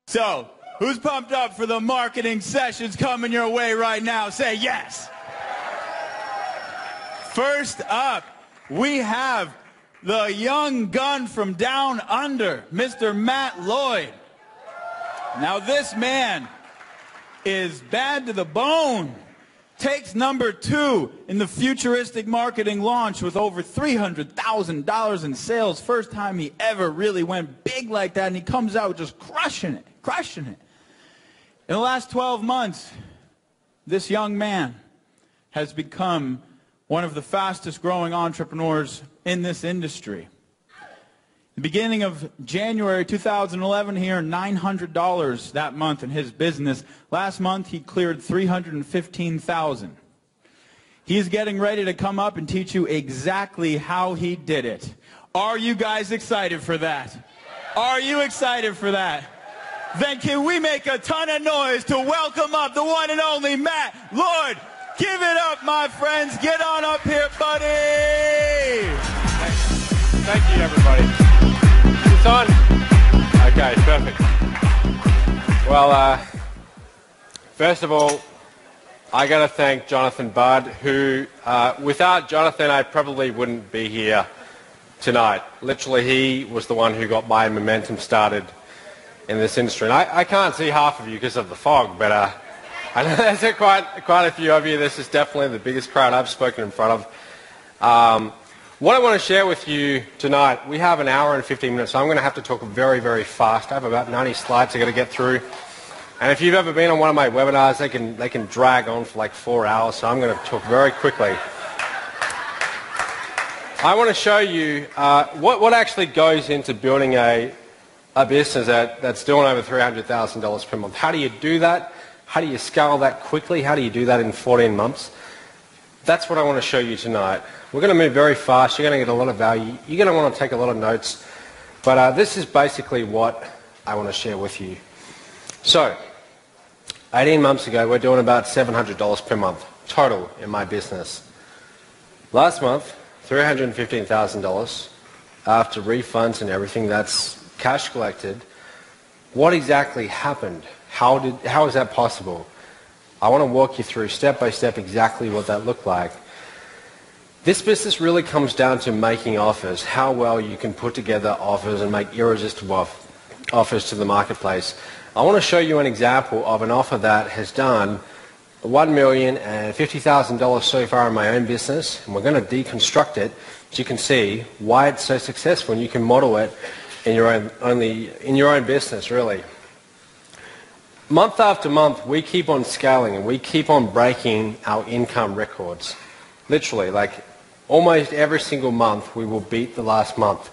So, who's pumped up for the marketing sessions coming your way right now? Say yes. First up, we have the young gun from down under, Mr. Matt Lloyd. Now this man is bad to the bone. Takes number 2 in the futuristic marketing launch with over $300,000 in sales. First time he ever really went big like that, and he comes out just crushing it. In the last 12 months, this young man has become one of the fastest growing entrepreneurs in this industry. The beginning of January 2011, he earned $900 that month in his business. Last month, he cleared $315,000. He's getting ready to come up and teach you exactly how he did it. Are you guys excited for that? Are you excited for that? Then can we make a ton of noise to welcome up the one and only Matt Lloyd? Give it up, my friends. Get on up here, buddy. Thank you, everybody. It's on? Okay, perfect. Well, first of all, I got to thank Jonathan Budd, who, without Jonathan, I probably wouldn't be here tonight. Literally, he was the one who got my momentum started in this industry. And I can't see half of you because of the fog, but I know there's quite a few of you. This is definitely the biggest crowd I've spoken in front of. What I want to share with you tonight, we have an hour and 15 minutes, so I'm going to have to talk very, very fast. I have about 90 slides I've got to get through. And if you've ever been on one of my webinars, they can drag on for like 4 hours, so I'm going to talk very quickly. I want to show you what actually goes into building a business that's doing over $300,000 per month. How do you do that? How do you scale that quickly? How do you do that in 14 months? That's what I want to show you tonight. We're going to move very fast. You're going to get a lot of value. You're going to want to take a lot of notes. But this is basically what I want to share with you. So, 18 months ago, we're doing about $700 per month total in my business. Last month, $315,000 after refunds and everything. That's cash collected. What exactly happened? How is that possible? I want to walk you through step by step exactly what that looked like. This business really comes down to making offers, how well you can put together offers and make irresistible offers to the marketplace. I want to show you an example of an offer that has done $1,050,000 so far in my own business, and we're going to deconstruct it so you can see why it's so successful, and you can model it in your own business, really. Month after month, we keep on scaling and we keep on breaking our income records. Literally, like almost every single month, we will beat the last month.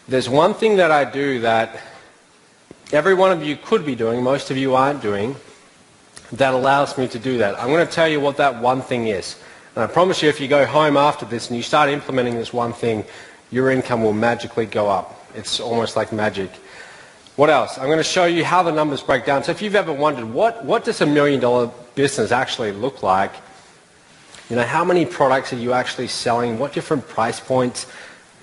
There's one thing that I do that every one of you could be doing, most of you aren't doing, that allows me to do that. I'm going to tell you what that one thing is. And I promise you, if you go home after this and you start implementing this one thing, your income will magically go up. It's almost like magic. What else? I'm going to show you how the numbers break down. So if you've ever wondered, what does $1 million business actually look like? You know, how many products are you actually selling? What different price points?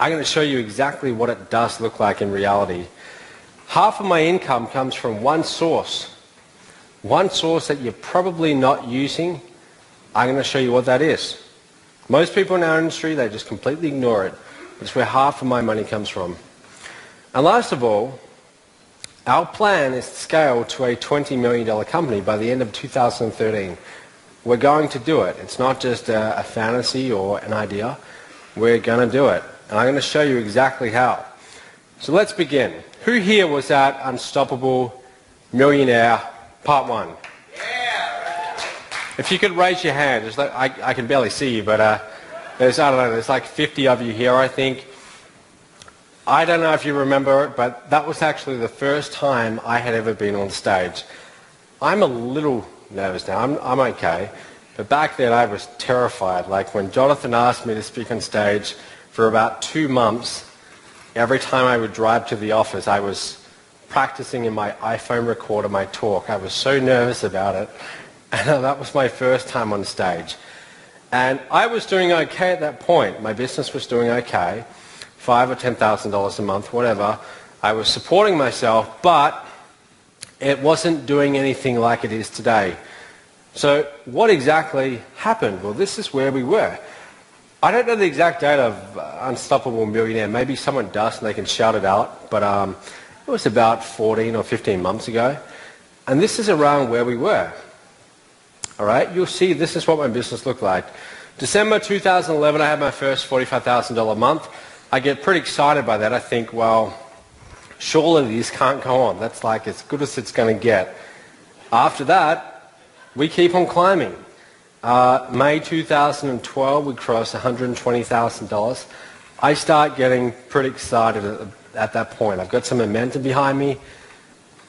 I'm going to show you exactly what it does look like in reality. Half of my income comes from one source that you're probably not using. I'm going to show you what that is. Most people in our industry, they just completely ignore it. It's where half of my money comes from. And last of all, our plan is to scale to a $20 million company by the end of 2013. We're going to do it. It's not just a fantasy or an idea. We're going to do it. And I'm going to show you exactly how. So let's begin. Who here was at Unstoppable Millionaire Part 1? Yeah. If you could raise your hand. I can barely see you, but there's like 50 of you here, I think. I don't know if you remember it, but that was actually the first time I had ever been on stage. I'm a little nervous now. I'm okay. But back then I was terrified. Like when Jonathan asked me to speak on stage for about 2 months, every time I would drive to the office, I was practicing in my iPhone recorder my talk. I was so nervous about it. And that was my first time on stage. And I was doing okay at that point. My business was doing okay. $5,000 or $10,000 a month, whatever. I was supporting myself, but It wasn't doing anything like it is today. So what exactly happened? Well, this is where we were. I don't know the exact date of Unstoppable Millionaire. Maybe someone does and they can shout it out. But it was about 14 or 15 months ago. And this is around where we were. All right, you'll see this is what my business looked like. December 2011, I had my first $45,000 month. I get pretty excited by that. I think, well, surely this can't go on. That's like as good as it's going to get. After that, we keep on climbing. May 2012, we crossed $120,000. I start getting pretty excited at that point. I've got some momentum behind me,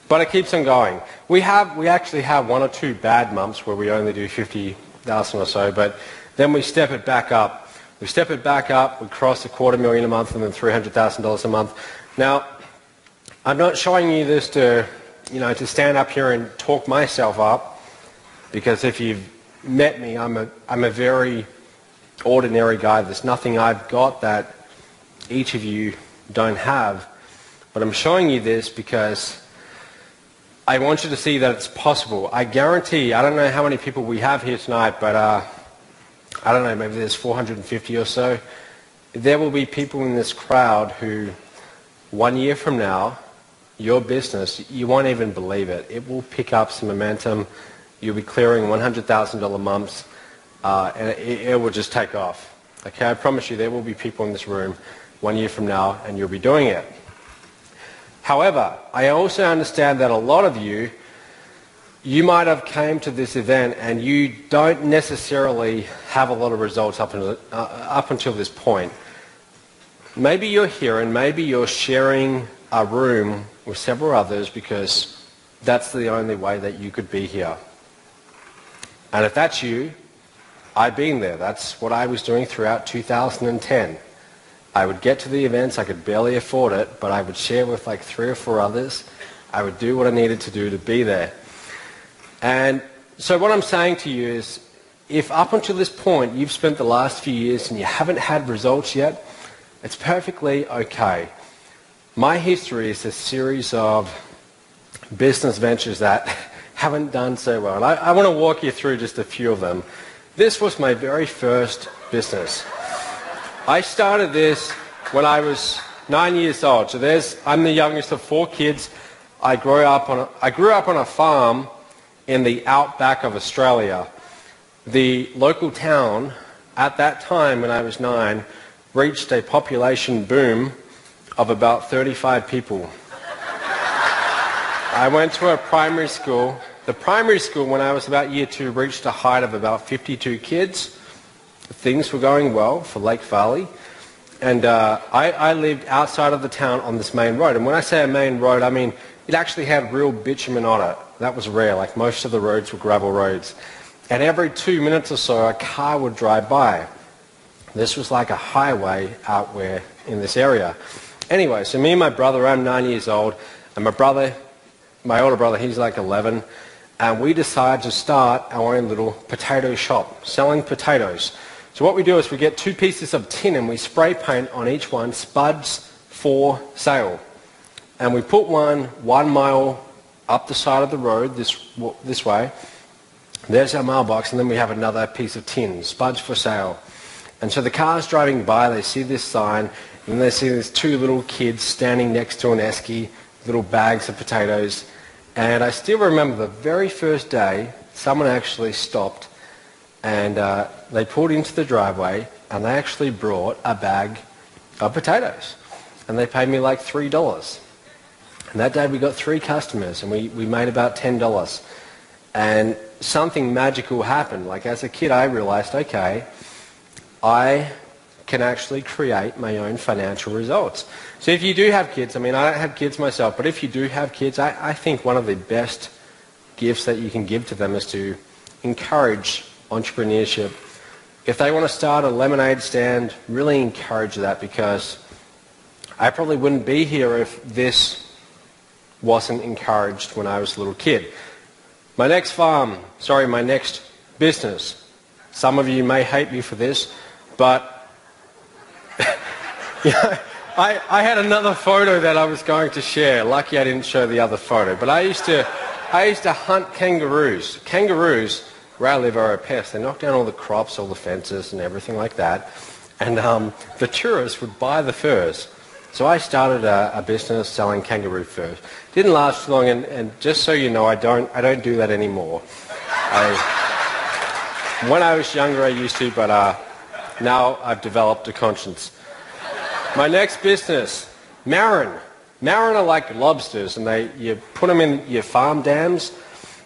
but it keeps on going. We actually have one or two bad months where we only do 50,000 or so, but then we step it back up. We cross $250,000 a month and then $300,000 a month. Now, I'm not showing you this to stand up here and talk myself up, because if you've met me, I'm a very ordinary guy. There's nothing I've got that each of you don't have. But I'm showing you this because I want you to see that it's possible. I guarantee, I don't know how many people we have here tonight, but I don't know, maybe there's 450 or so. There will be people in this crowd who 1 year from now, your business, you won't even believe it. It will pick up some momentum. You'll be clearing $100,000 months, and it will just take off. Okay, I promise you there will be people in this room 1 year from now, and you'll be doing it. However, I also understand that a lot of you might have came to this event and you don't necessarily have a lot of results up until this point. Maybe you're here and maybe you're sharing a room with several others because that's the only way that you could be here. And if that's you, I've been there. That's what I was doing throughout 2010. I would get to the events, I could barely afford it, but I would share with like 3 or 4 others. I would do what I needed to do to be there. And so what I'm saying to you is, if up until this point you've spent the last few years and you haven't had results yet, it's perfectly okay. My history is a series of business ventures that haven't done so well. And I want to walk you through just a few of them. This was my very first business. I started this when I was 9 years old. So I'm the youngest of 4 kids. I grew up on a farm in the outback of Australia. The local town at that time when I was 9 reached a population boom of about 35 people. I went to a primary school. The primary school, when I was about year 2, reached a height of about 52 kids. Things were going well for Lake Valley. And I lived outside of the town on this main road. And when I say a main road, I mean it actually had real bitumen on it. That was rare. Like most of the roads were gravel roads. And every 2 minutes or so, a car would drive by. This was like a highway out where in this area. Anyway, so me and my brother, I'm 9 years old, and my older brother, he's like 11, and we decided to start our own little potato shop, selling potatoes. So what we do is we get 2 pieces of tin and we spray paint on each one, "Spuds for sale." And we put one 1 mile up the side of the road this way. There's our mailbox, and then we have another piece of tin, "Spuds for sale." And so the cars driving by, they see this sign, and they see these 2 little kids standing next to an esky, little bags of potatoes. And I still remember the very first day, someone actually stopped, and they pulled into the driveway, and they actually brought a bag of potatoes. And they paid me like $3. And that day we got 3 customers, and we made about $10. And something magical happened. Like as a kid, I realized, okay, I can actually create my own financial results. So if you do have kids, I mean, I don't have kids myself, but if you do have kids, I think one of the best gifts that you can give to them is to encourage entrepreneurship. If they want to start a lemonade stand, really encourage that, because I probably wouldn't be here if this wasn't encouraged when I was a little kid. My next business, some of you may hate me for this, but I had another photo that I was going to share. Lucky I didn't show the other photo. But I used to hunt kangaroos. Kangaroos, where I live, are a pest. They knock down all the crops, all the fences and everything like that. And the tourists would buy the furs. So I started a business selling kangaroo furs. Didn't last too long, and just so you know, I don't do that anymore. When I was younger, I used to, but now I've developed a conscience. My next business, marron. Marron are like lobsters, and you put them in your farm dams.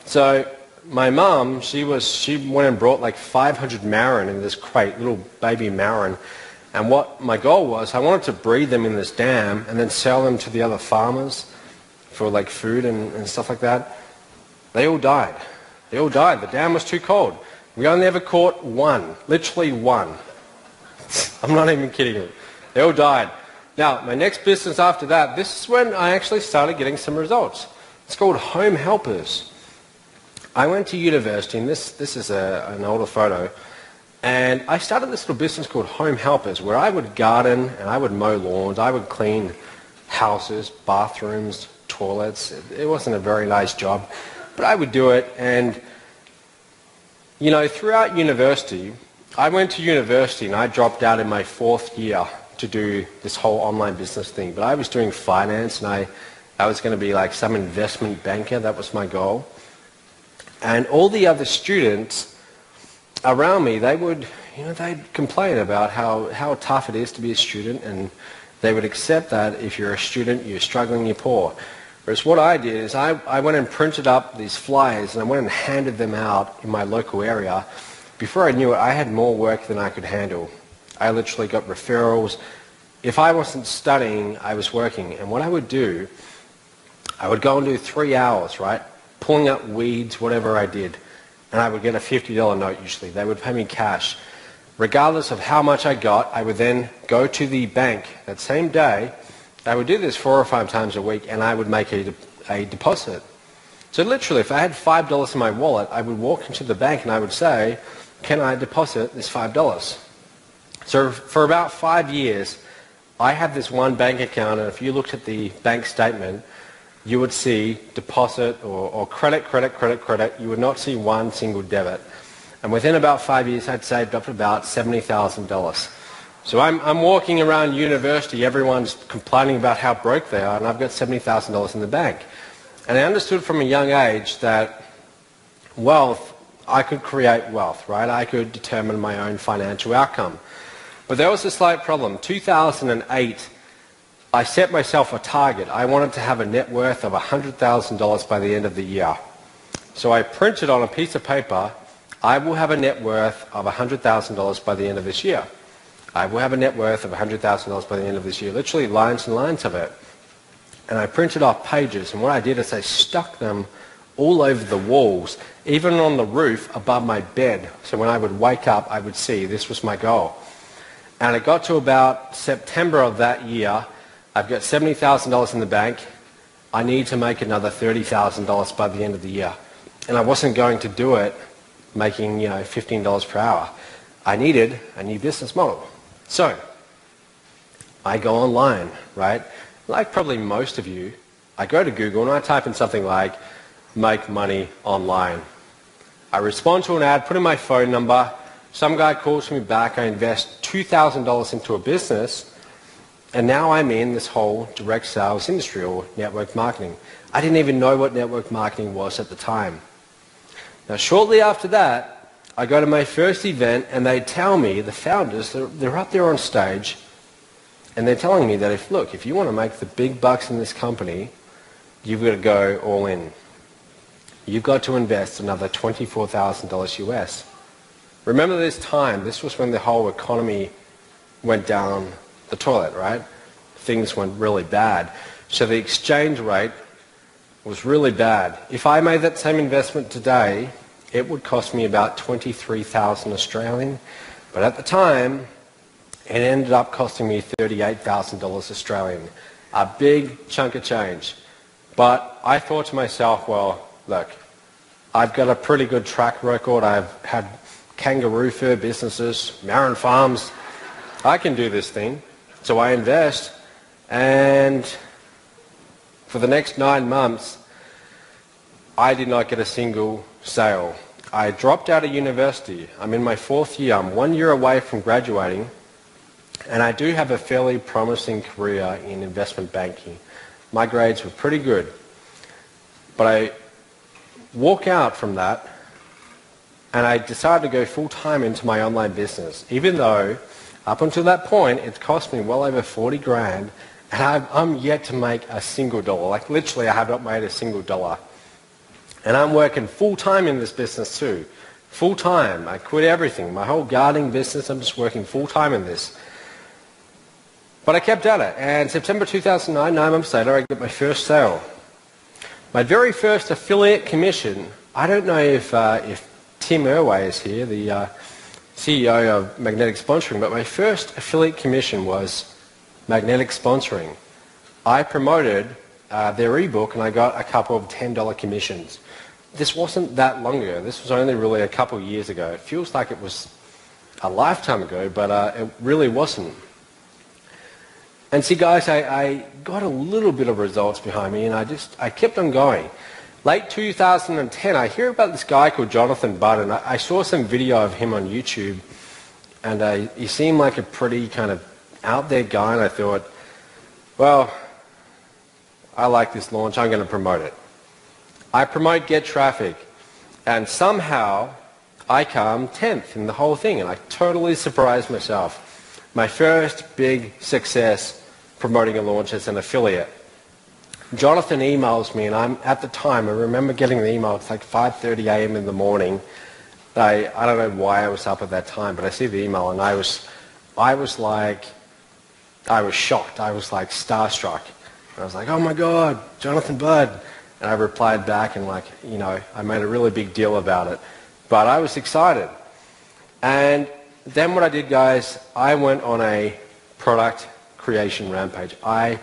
So my mum, she went and brought like 500 marron in this crate, little baby marron. And what my goal was, I wanted to breed them in this dam and then sell them to the other farmers for like food and stuff like that. They all died. They all died. The dam was too cold. We only ever caught one, literally one. I'm not even kidding you. They all died. Now, my next business after that, this is when I actually started getting some results. It's called Home Helpers. I went to university, and this is an older photo, and I started this little business called Home Helpers, where I would garden and I would mow lawns, I would clean houses, bathrooms, toilets. It wasn't a very nice job, but I would do it. And, you know, throughout university, I went to university and I dropped out in my 4th year to do this whole online business thing. But I was doing finance, and I was going to be like some investment banker. That was my goal. And all the other students around me, they'd complain about how tough it is to be a student, and they would accept that if you're a student, you're struggling, you're poor. Whereas what I did is I went and printed up these flyers, and I went and handed them out in my local area. Before I knew it, I had more work than I could handle. I literally got referrals. If I wasn't studying, I was working. And what I would do, I would go and do 3 hours, right, pulling up weeds, whatever I did. And I would get a $50 note usually. They would pay me cash. Regardless of how much I got, I would then go to the bank that same day. I would do this 4 or 5 times a week, and I would make a deposit. So literally, if I had $5 in my wallet, I would walk into the bank and I would say, can I deposit this $5? So for about 5 years, I had this one bank account, and if you looked at the bank statement, you would see deposit or credit, credit, credit, credit. You would not see one single debit. And within about 5 years, I'd saved up about $70,000. So I'm walking around university, everyone's complaining about how broke they are, and I've got $70,000 in the bank. And I understood from a young age that wealth, I could create wealth, right? I could determine my own financial outcome. But there was a slight problem. 2008, I set myself a target. I wanted to have a net worth of $100,000 by the end of the year. So I printed on a piece of paper, I will have a net worth of $100,000 by the end of this year. I will have a net worth of $100,000 by the end of this year. Literally lines and lines of it. And I printed off pages, and what I did is I stuck them all over the walls, even on the roof above my bed. So when I would wake up, I would see this was my goal. And it got to about September of that year. I've got $70,000 in the bank. I need to make another $30,000 by the end of the year. And I wasn't going to do it making, $15 per hour. I needed a new business model. So I go online, right? Like probably most of you, I go to Google and I type in something like make money online. I respond to an ad, put in my phone number. Some guy calls me back. I invest $2,000 into a business. And now I'm in this whole direct sales industry or network marketing. I didn't even know what network marketing was at the time. Now, shortly after that, I go to my first event and they tell me, the founders, they're up there on stage, and they're telling me that if you want to make the big bucks in this company, you've got to go all in. You've got to invest another $24,000 US. Remember this time, this was when the whole economy went down the toilet, right? Things went really bad. So the exchange rate was really bad. If I made that same investment today, it would cost me about 23,000 Australian. But at the time, it ended up costing me $38,000 Australian. A big chunk of change. But I thought to myself, well, look, I've got a pretty good track record. I've had kangaroo fur businesses, marron farms. I can do this thing. So I invest, And for the next 9 months, I did not get a single sale. I dropped out of university. I'm in my 4th year. I'm 1 year away from graduating. And I do have a fairly promising career in investment banking. My grades were pretty good. But I walk out from that and I decided to go full-time into my online business, even though up until that point it cost me well over 40 grand and I'm yet to make a single dollar. Like literally I have not made a single dollar. And I'm working full-time in this business too. Full-time. I quit everything. My whole gardening business, I'm just working full-time in this. But I kept at it. And September 2009, 9 months later, I get my first sale. My very first affiliate commission, I don't know if Tim Irway is here, the CEO of Magnetic Sponsoring, but my first affiliate commission was Magnetic Sponsoring. I promoted their ebook and I got a couple of $10 commissions. This wasn't that long ago. This was only really a couple of years ago. It feels like it was a lifetime ago, but it really wasn't. And see, guys, I got a little bit of results behind me, and I kept on going. Late 2010, I hear about this guy called Jonathan Budd, and I saw some video of him on YouTube, and he seemed like a pretty kind of out there guy, and I thought, well, I like this launch, I'm going to promote it. I promote Get Traffic, and somehow I come 10th in the whole thing, and I totally surprised myself. My first big success promoting a launch as an affiliate. Jonathan emails me, and at the time, I remember getting the email, it's like 5:30 a.m. in the morning. I don't know why I was up at that time, but I see the email, and I was shocked. I was like starstruck. I was like, oh my God, Jonathan Budd. And I replied back and I made a really big deal about it. But I was excited. And then what I did, guys, I went on a product creation rampage. I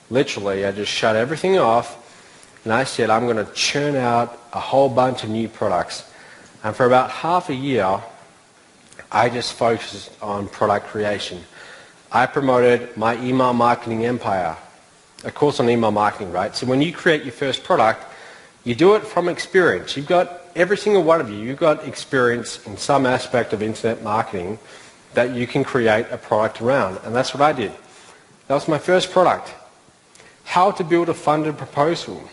just shut everything off and I said, I'm going to churn out a whole bunch of new products. And for about half a year, I just focused on product creation. I promoted my email marketing empire. A course on email marketing, right? So when you create your first product, you do it from experience. You've got, every single one of you, you've got experience in some aspect of internet marketing that you can create a product around. And that's what I did. That was my first product. How to build a funded proposal.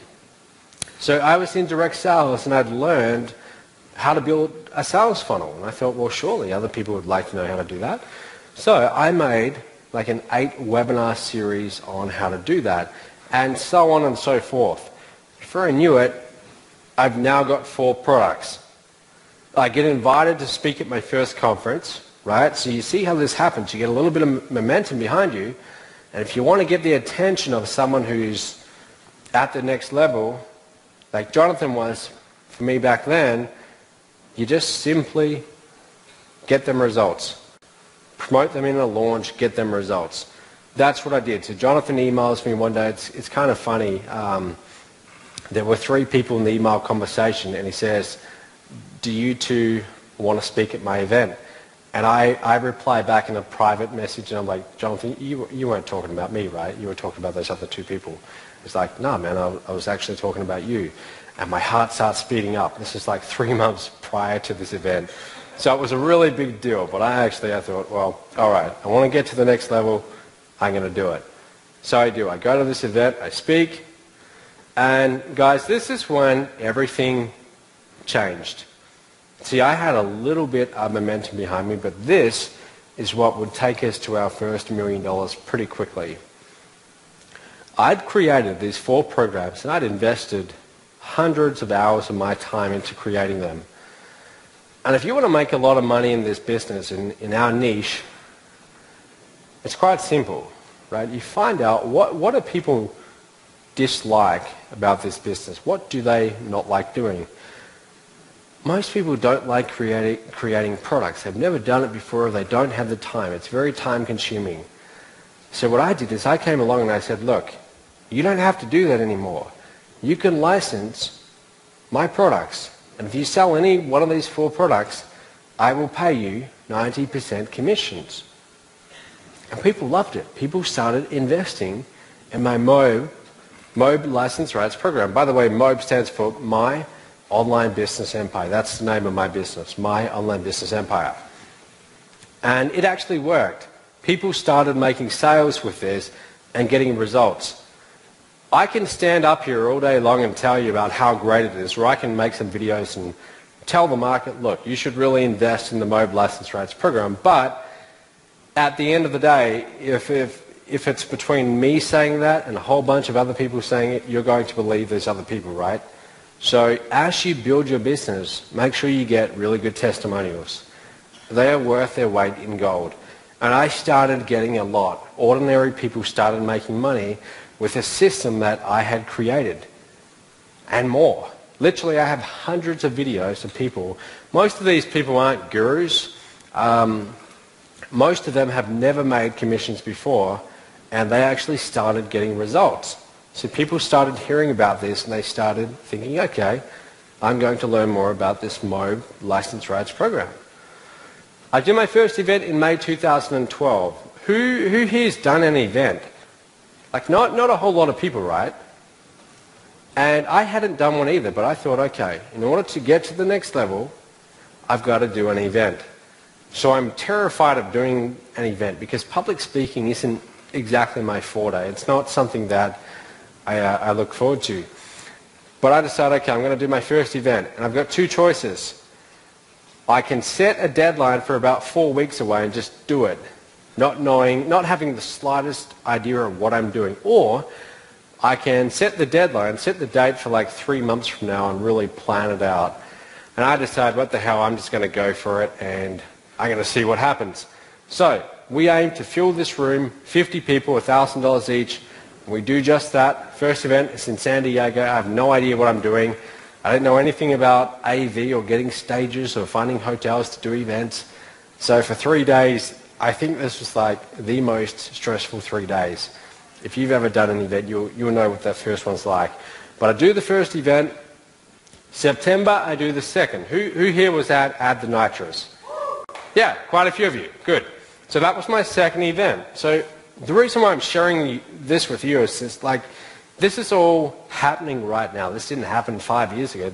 So I was in direct sales and I'd learned how to build a sales funnel. And I thought, well, surely other people would like to know how to do that. So I made like an 8-webinar series on how to do that, and so on and so forth. Before I knew it, I've now got 4 products. I get invited to speak at my first conference, right? So you see how this happens. You get a little bit of momentum behind you, and if you want to get the attention of someone who's at the next level, like Jonathan was for me back then, you just simply get them results. Promote them in a launch, get them results. That's what I did. So Jonathan emails me one day. It's kind of funny. There were 3 people in the email conversation, and he says, do you two want to speak at my event? And I reply back in a private message, and I'm like, Jonathan, you weren't talking about me, right? You were talking about those other 2 people. He's like, no, man, I was actually talking about you. And my heart starts speeding up. This is like 3 months prior to this event. So it was a really big deal, but I thought, well, all right, I want to get to the next level, I'm going to do it. So I do. I go to this event, I speak, and guys, this is when everything changed. See, I had a little bit of momentum behind me, but this is what would take us to our first $1 million pretty quickly. I'd created these 4 programs, and I'd invested hundreds of hours of my time into creating them. And if you want to make a lot of money in this business, in our niche, it's quite simple, right? You find out what do people dislike about this business? What do they not like doing? Most people don't like creating products. They've never done it before. They don't have the time. It's very time consuming. So what I did is I came along and I said, look, you don't have to do that anymore. You can license my products. And if you sell any one of these 4 products, I will pay you 90% commissions. And people loved it. People started investing in my MOB license rights program. By the way, MOB stands for My Online Business Empire. That's the name of my business, My Online Business Empire. And it actually worked. People started making sales with this and getting results. I can stand up here all day long and tell you about how great it is, or I can make some videos and tell the market, look, you should really invest in the MOB license rights program. But at the end of the day, if it's between me saying that and a whole bunch of other people saying it, you're going to believe those other people, right? So as you build your business, make sure you get really good testimonials. They are worth their weight in gold. And I started getting a lot. Ordinary people started making money with a system that I had created and more. Literally, I have hundreds of videos of people. Most of these people aren't gurus. Most of them have never made commissions before, and they actually started getting results. So people started hearing about this, and they started thinking, okay, I'm going to learn more about this MOB license rights program. I did my first event in May 2012. Who here's done an event? Like not a whole lot of people, right? And I hadn't done one either, but I thought, okay, in order to get to the next level, I've got to do an event. So I'm terrified of doing an event because public speaking isn't exactly my forte. It's not something that I look forward to. But I decided, okay, I'm going to do my first event, and I've got two choices. I can set a deadline for about 4 weeks away and just do it, not having the slightest idea of what I'm doing. Or I can set the deadline, set the date for like 3 months from now and really plan it out. And I decided, what the hell, I'm just going to go for it and I'm going to see what happens. So we aim to fill this room, 50 people, $1,000 each. And we do just that. First event is in San Diego. I have no idea what I'm doing. I don't know anything about AV or getting stages or finding hotels to do events. So for 3 days, I think this was like the most stressful 3 days. If you've ever done an event, you'll know what that first one's like. But I do the first event. September, I do the second. Who here was at Add the Nitros? Yeah, quite a few of you. Good. So that was my second event. So the reason why I'm sharing this with you is just like, this is all happening right now. This didn't happen 5 years ago.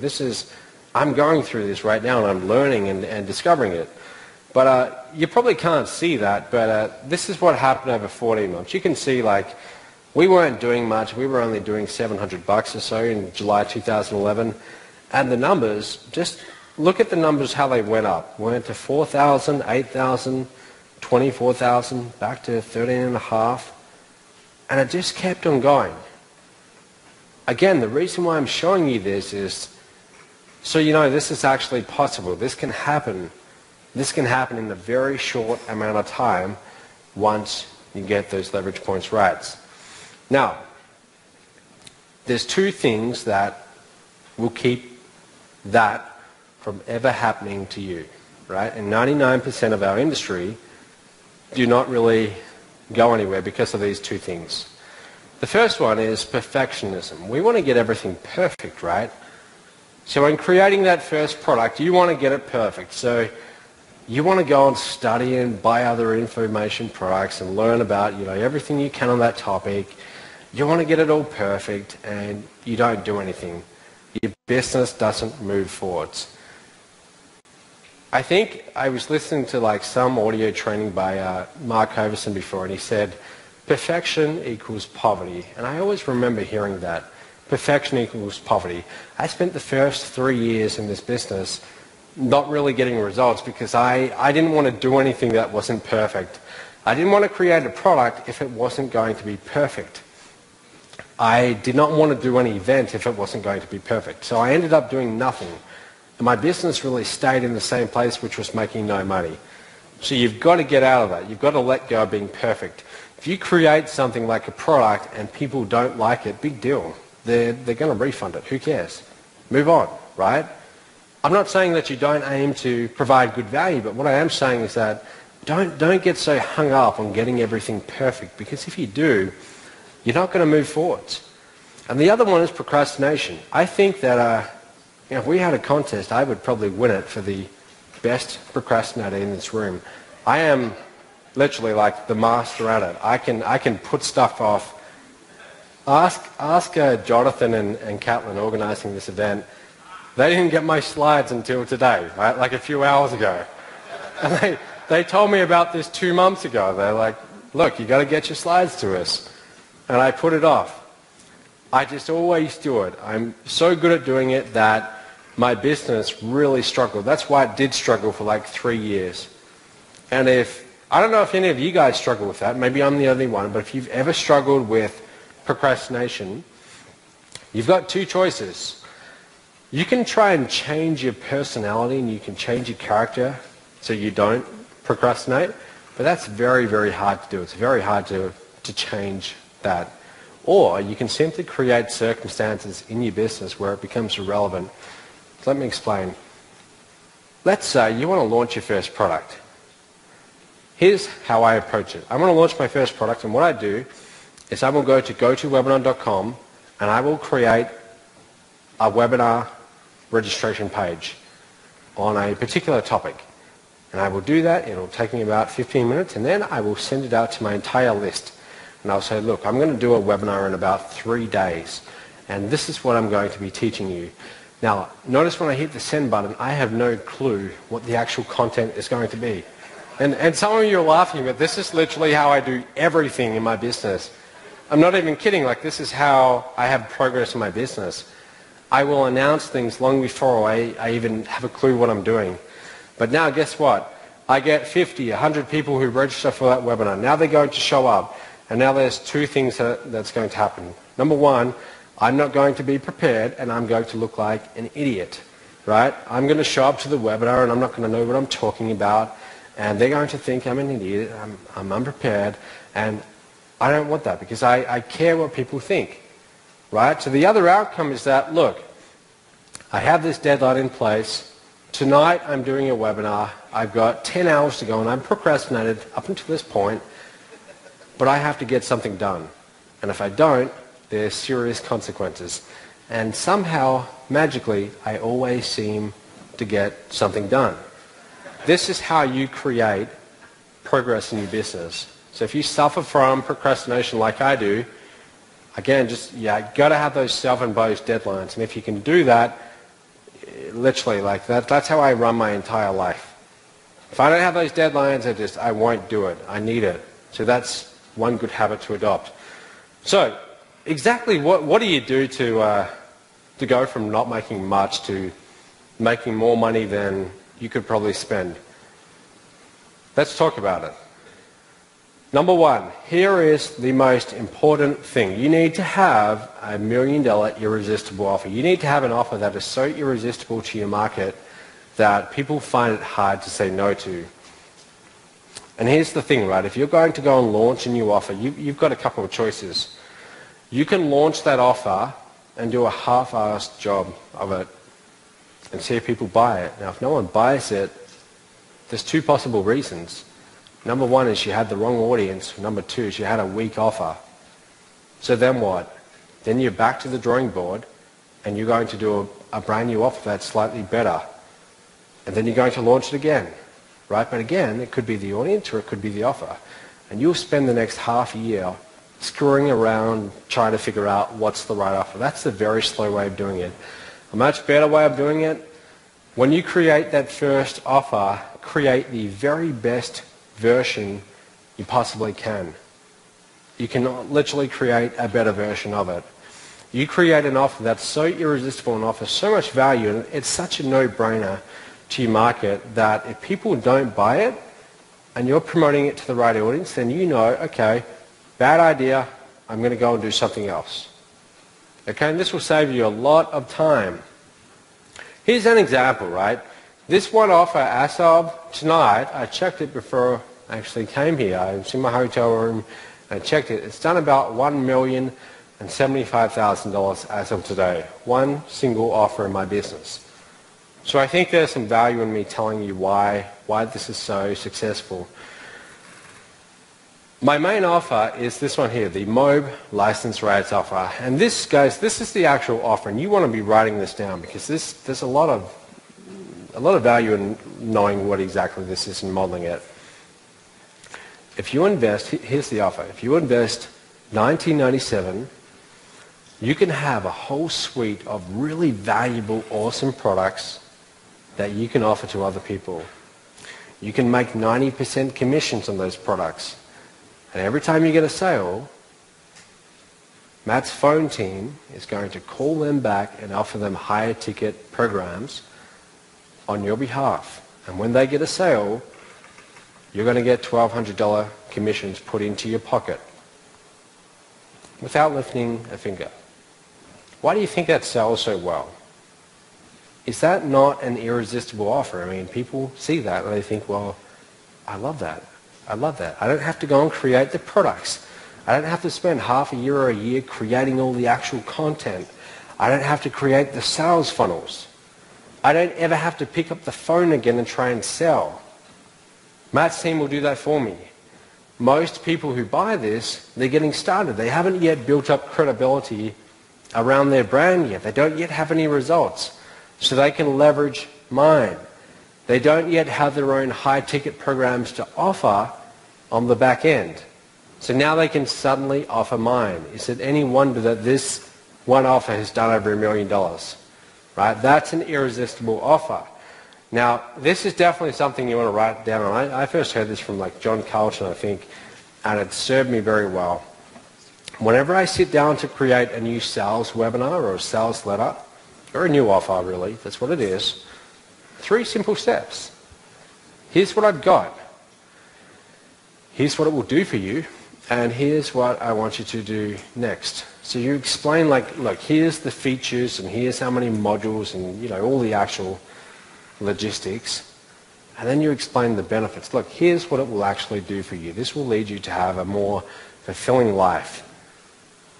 I'm going through this right now and I'm learning and discovering it. But you probably can't see that, but this is what happened over 14 months. You can see, like, we weren't doing much. We were only doing $700 or so in July 2011. And the numbers, just look at the numbers, how they went up. Went to 4,000, 8,000, 24,000, back to 13.5. And it just kept on going. Again, the reason why I'm showing you this is so you know this is actually possible. This can happen. This can happen in a very short amount of time once you get those leverage points right. Now, there's two things that will keep that from ever happening to you, right? And 99% of our industry do not really go anywhere because of these two things. The first one is perfectionism. We want to get everything perfect, right? So in creating that first product, you want to get it perfect. So you want to go and study and buy other information products and learn about, everything you can on that topic. You want to get it all perfect and you don't do anything. Your business doesn't move forwards. I think I was listening to some audio training by Mark Hoverson before, and he said, perfection equals poverty. And I always remember hearing that. Perfection equals poverty. I spent the first 3 years in this business not really getting results because I didn't want to do anything that wasn't perfect. I didn't want to create a product if it wasn't going to be perfect. I did not want to do any event if it wasn't going to be perfect. So I ended up doing nothing. And my business really stayed in the same place, which was making no money. So you've got to get out of that. You've got to let go of being perfect. If you create something like a product and people don't like it, big deal. They're going to refund it. Who cares? Move on, right? I'm not saying that you don't aim to provide good value, but what I am saying is that don't get so hung up on getting everything perfect, because if you do, you're not going to move forwards. And the other one is procrastination. I think that if we had a contest, I would probably win it for the best procrastinator in this room. I am literally like the master at it. I can put stuff off Ask Jonathan and Catlin organising this event. They didn't get my slides until today, right? Like a few hours ago. And they told me about this 2 months ago. They're like, look, you got to get your slides to us. And I put it off. I just always do it. I'm so good at doing it that my business really struggled. That's why it did struggle for like 3 years. And I don't know if any of you guys struggle with that. Maybe I'm the only one. But if you've ever struggled with procrastination, you've got two choices. You can try and change your personality and you can change your character so you don't procrastinate, but that's very, very hard to do. It's very hard to change that. Or you can simply create circumstances in your business where it becomes irrelevant. So let me explain. Let's say you want to launch your first product. Here's how I approach it. I want to launch my first product, and what I do is I will go to gotowebinar.com and I will create a webinar registration page on a particular topic. And I will do that. It'll take me about 15 minutes, and then I will send it out to my entire list. And I'll say, look, I'm going to do a webinar in about 3 days, and this is what I'm going to be teaching you. Now, notice when I hit the send button, I have no clue what the actual content is going to be. And some of you are laughing, but this is literally how I do everything in my business. I'm not even kidding. Like, this is how I have progress in my business. I will announce things long before I even have a clue what I'm doing. But now, guess what? I get 50, 100 people who register for that webinar. Now they're going to show up. And now there's two things that's going to happen. Number one, I'm not going to be prepared, and I'm going to look like an idiot, right? I'm going to show up to the webinar, and I'm not going to know what I'm talking about. And they're going to think I'm an idiot, I'm unprepared, and I don't want that because I care what people think, right? So the other outcome is that, look, I have this deadline in place. Tonight I'm doing a webinar. I've got 10 hours to go, and I'm procrastinated up until this point, but I have to get something done. And if I don't, there's serious consequences. And somehow, magically, I always seem to get something done. This is how you create progress in your business. So if you suffer from procrastination like I do, again, got to have those self-imposed deadlines. And if you can do that, literally, like that's how I run my entire life. If I don't have those deadlines, I won't do it. I need it. So that's one good habit to adopt. So exactly what do you do to go from not making much to making more money than you could probably spend? Let's talk about it. Number one, here is the most important thing. You need to have a $1 million irresistible offer. You need to have an offer that is so irresistible to your market that people find it hard to say no to. And here's the thing, right? If you're going to go and launch a new offer, you've got a couple of choices. You can launch that offer and do a half-assed job of it and see if people buy it. Now, if no one buys it, there's two possible reasons. Number one is you had the wrong audience. Number two is you had a weak offer. So then what? Then you're back to the drawing board and you're going to do a brand new offer that's slightly better. And then you're going to launch it again, right? But again, it could be the audience or it could be the offer. And you'll spend the next half a year screwing around trying to figure out what's the right offer. That's the very slow way of doing it. A much better way of doing it, when you create that first offer, create the very best version you possibly can. You can literally create a better version of it. You create an offer that's so irresistible and offers so much value, and it's such a no-brainer to your market that if people don't buy it and you're promoting it to the right audience, then you know, okay, bad idea, I'm going to go and do something else. Okay, and this will save you a lot of time. Here's an example, right? This one offer, as of tonight, I checked it before I actually came here. I was in my hotel room and I checked it. It's done about $1,075,000 as of today. One single offer in my business. So I think there's some value in me telling you why this is so successful. My main offer is this one here, the MOB license rates offer. And this, guys, this is the actual offer, and you want to be writing this down because there's a lot of value in knowing what exactly this is and modeling it. If you invest, here's the offer. If you invest $19.97 You can have a whole suite of really valuable, awesome products that you can offer to other people. You can make 90% commissions on those products. And every time you get a sale, Matt's phone team is going to call them back and offer them higher ticket programs on your behalf. And when they get a sale, you're going to get $1,200 commissions put into your pocket without lifting a finger. Why do you think that sells so well? Is that not an irresistible offer? I mean, people see that and they think, well, I love that. I love that. I don't have to go and create the products. I don't have to spend half a year or a year creating all the actual content. I don't have to create the sales funnels. I don't ever have to pick up the phone again and try and sell. Matt's team will do that for me. Most people who buy this, they're getting started. They haven't yet built up credibility around their brand yet. They don't yet have any results. So they can leverage mine. They don't yet have their own high-ticket programs to offer on the back end. So now they can suddenly offer mine. Is it any wonder that this one offer has done over $1 million? Right? That's an irresistible offer. Now, this is definitely something you want to write down on. I first heard this from like John Carlton, I think, and it served me very well. Whenever I sit down to create a new sales webinar or a sales letter, or a new offer really, that's what it is, 3 simple steps. Here's what I've got. Here's what it will do for you, and here's what I want you to do next. So you explain like, look, here's the features, and here's how many modules, and you know, all the actual logistics, and then you explain the benefits. Look, here's what it will actually do for you. This will lead you to have a more fulfilling life,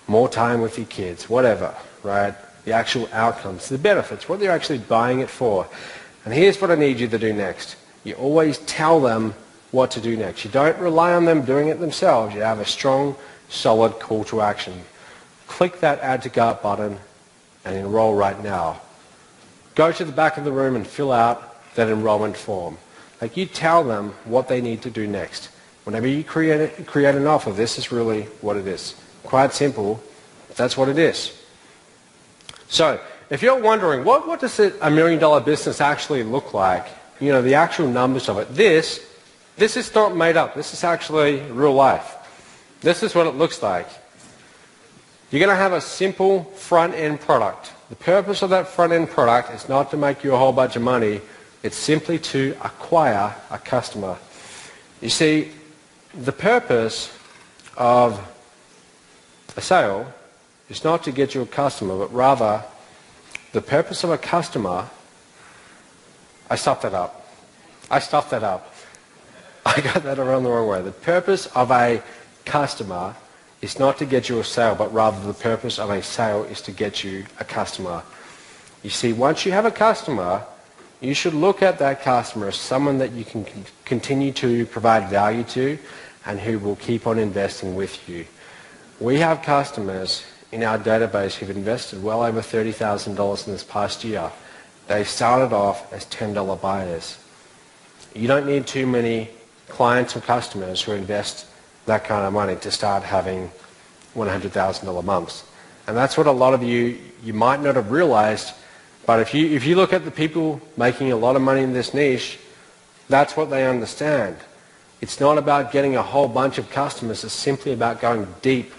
more time with your kids, whatever, right? The actual outcomes, the benefits, what they're actually buying it for. And here's what I need you to do next. You always tell them what to do next. You don't rely on them doing it themselves. You have a strong, solid call to action. Click that Add to Cart button and enroll right now. Go to the back of the room and fill out that enrollment form. Like, you tell them what they need to do next. Whenever you create an offer, this is really what it is. Quite simple. That's what it is. So, if you're wondering, what does a $1 million business actually look like? You know, the actual numbers of it. This is not made up. This is actually real life. This is what it looks like. You're going to have a simple front-end product. The purpose of that front-end product is not to make you a whole bunch of money. It's simply to acquire a customer. You see, the purpose of a sale is not to get you a customer, but rather the purpose of a customer. I stuffed that up. I got that around the wrong way. The purpose of a customer is not to get you a sale, but rather the purpose of a sale is to get you a customer. You see, once you have a customer, you should look at that customer as someone that you can continue to provide value to and who will keep on investing with you. We have customers in our database who've invested well over $30,000 in this past year. They started off as $10 buyers. You don't need too many clients or customers who invest that kind of money to start having $100,000 months. And that's what a lot of you might not have realized, but if you look at the people making a lot of money in this niche, that's what they understand. It's not about getting a whole bunch of customers, it's simply about going deep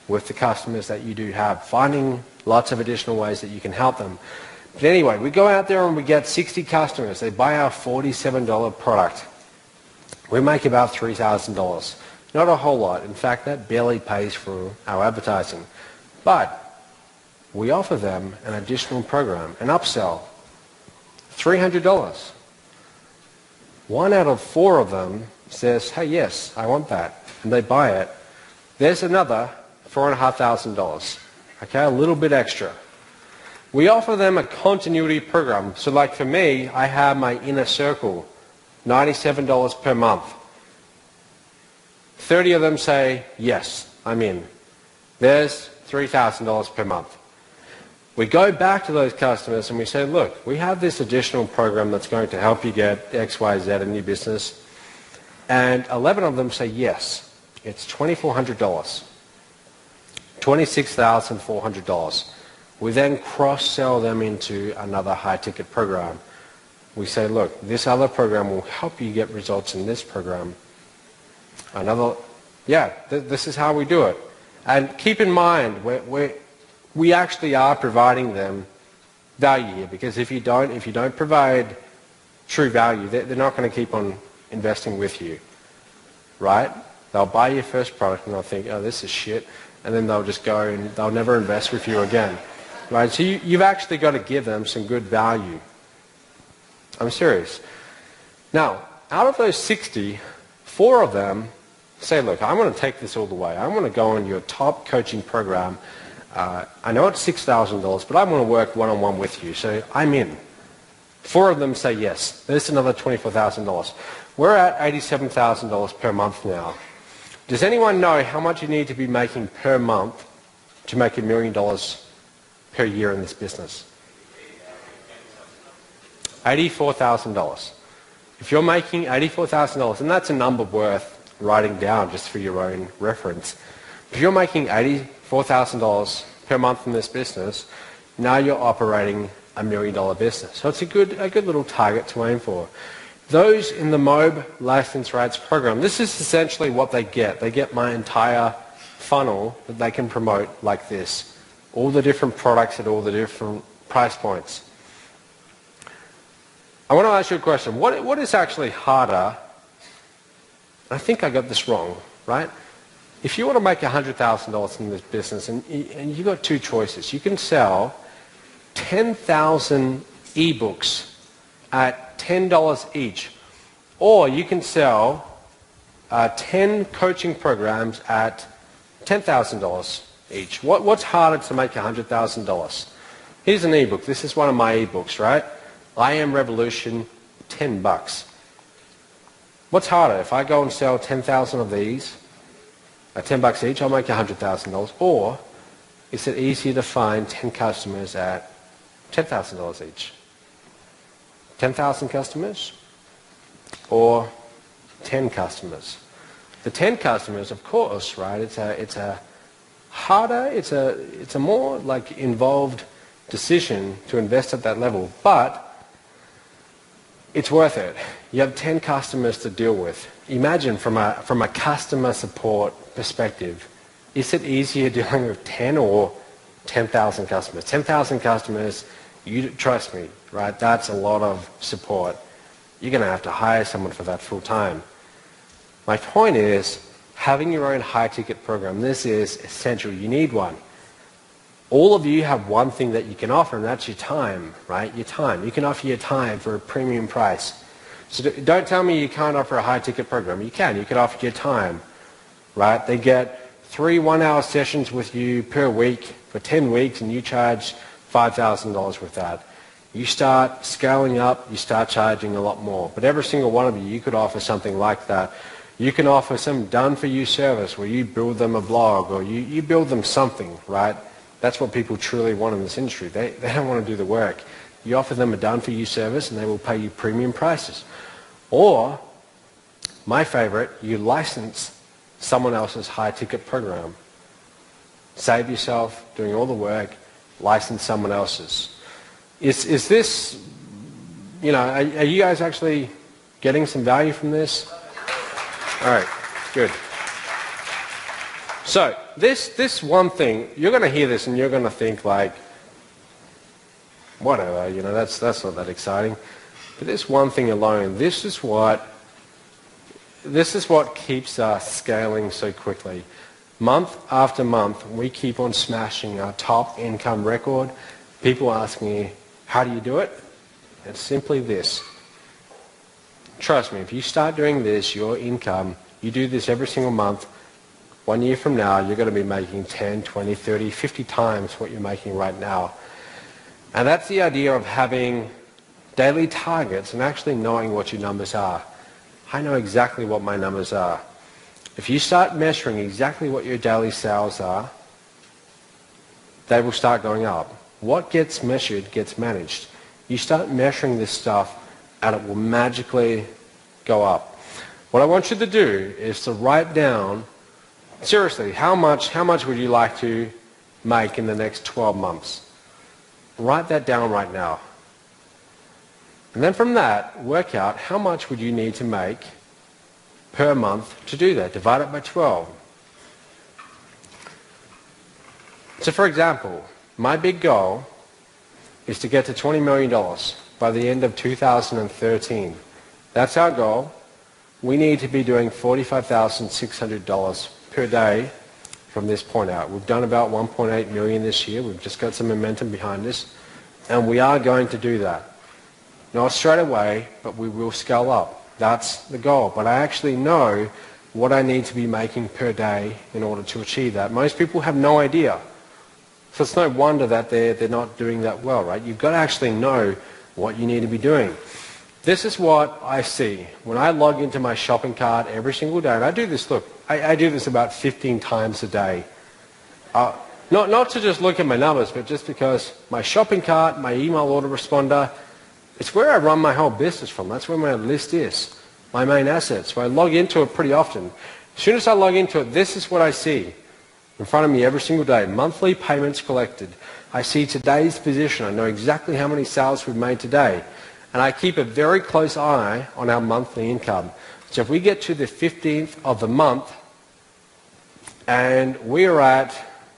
with the customers that you do have, finding lots of additional ways that you can help them. But anyway, we go out there and we get 60 customers. They buy our $47 product. We make about $3,000. Not a whole lot. In fact, that barely pays for our advertising. But we offer them an additional program, an upsell, $300. 1 out of 4 of them says, hey, yes, I want that. And they buy it. There's another $4,500. Okay, a little bit extra. We offer them a continuity program. So like for me, I have my inner circle, $97 per month. 30 of them say, yes, I'm in. There's $3,000 per month. We go back to those customers and we say, look, we have this additional program that's going to help you get X, Y, Z in your business. And 11 of them say, yes, it's $2,400. $26,400. We then cross-sell them into another high-ticket program. We say, look, this other program will help you get results in this program. This is how we do it. And keep in mind, we actually are providing them value here, because if you don't provide true value, they're not going to keep on investing with you, right? They'll buy your first product and they'll think, oh, this is shit, and then they'll just go and they'll never invest with you again, right? So you've actually got to give them some good value. I'm serious. Now, out of those 60, 4 of them say, look, I'm going to take this all the way. I'm going to go on your top coaching program. I know it's $6,000, but I'm going to work one-on-one with you, so I'm in. 4 of them say yes. There's another $24,000. We're at $87,000 per month now. Does anyone know how much you need to be making per month to make $1 million per year in this business? $84,000. If you're making $84,000, and that's a number worth writing down just for your own reference. If you're making $84,000 per month in this business, now you're operating $1 million business. So it's a good little target to aim for. Those in the MOB License Rights program, this is essentially what they get. They get my entire funnel that they can promote like this. All the different products at all the different price points. I want to ask you a question. What is actually harder? I think I got this wrong, right? If you want to make $100,000 in this business, and you've got 2 choices. You can sell 10,000 ebooks at $10 each, or you can sell 10 coaching programs at $10,000 each. What's harder to make $100,000? Here's an ebook. This is one of my ebooks, right? I Am Revolution, $10. What's harder? If I go and sell 10,000 of these at $10 each, I'll make $100,000. Or is it easier to find 10 customers at $10,000 each? 10,000 customers or 10 customers? The 10 customers, of course, right? It's a harder, it's a more like involved decision to invest at that level, but it's worth it. You have 10 customers to deal with. Imagine from a customer support perspective, is it easier dealing with 10 or 10,000 customers? 10,000 customers, you trust me, right? That's a lot of support. You're going to have to hire someone for that full time. My point is, having your own high-ticket program, this is essential. You need one. All of you have one thing that you can offer, and that's your time, right? Your time. You can offer your time for a premium price. So don't tell me you can't offer a high-ticket program. You can. You can offer your time, right? They get 3 one-hour sessions with you per week for 10 weeks, and you charge $5,000 with that. You start scaling up, you start charging a lot more. But every single one of you could offer something like that. You can offer some done-for-you service where you build them a blog, or you build them something, right? That's what people truly want in this industry. They don't want to do the work. You offer them a done-for-you service and they will pay you premium prices. Or, my favorite, you license someone else's high-ticket program. Save yourself doing all the work, license someone else's. Is this, are you guys actually getting some value from this? All right, good. So, this one thing, you're going to hear this and you're going to think like, whatever, that's not that exciting. But this one thing alone, this is what keeps us scaling so quickly. Month after month, we keep on smashing our top income record. People ask me, how do you do it? It's simply this. Trust me, if you start doing this, your income, you do this every single month, 1 year from now, you're going to be making 10, 20, 30, 50 times what you're making right now. And that's the idea of having daily targets and actually knowing what your numbers are. I know exactly what my numbers are. If you start measuring exactly what your daily sales are, they will start going up. What gets measured gets managed. You start measuring this stuff and it will magically go up. What I want you to do is to write down Seriously, how much would you like to make in the next 12 months? Write that down right now. And then from that, work out how much would you need to make per month to do that. Divide it by 12. So for example, my big goal is to get to $20 million by the end of 2013. That's our goal. We need to be doing $45,600 per day from this point out. We've done about 1.8 million this year. We've just got some momentum behind us, and we are going to do that. Not straight away, but we will scale up. That's the goal. But I actually know what I need to be making per day in order to achieve that. Most people have no idea. So it's no wonder that they're not doing that well, right? You've got to actually know what you need to be doing. This is what I see when I log into my shopping cart every single day. And I do this, look, I do this about 15 times a day. Not to just look at my numbers, but just because my shopping cart, my email autoresponder, it's where I run my whole business from. That's where my list is, my main assets. So I log into it pretty often. As soon as I log into it, this is what I see in front of me every single day. Monthly payments collected. I see today's position. I know exactly how many sales we've made today. And I keep a very close eye on our monthly income. So if we get to the 15th of the month and we're at,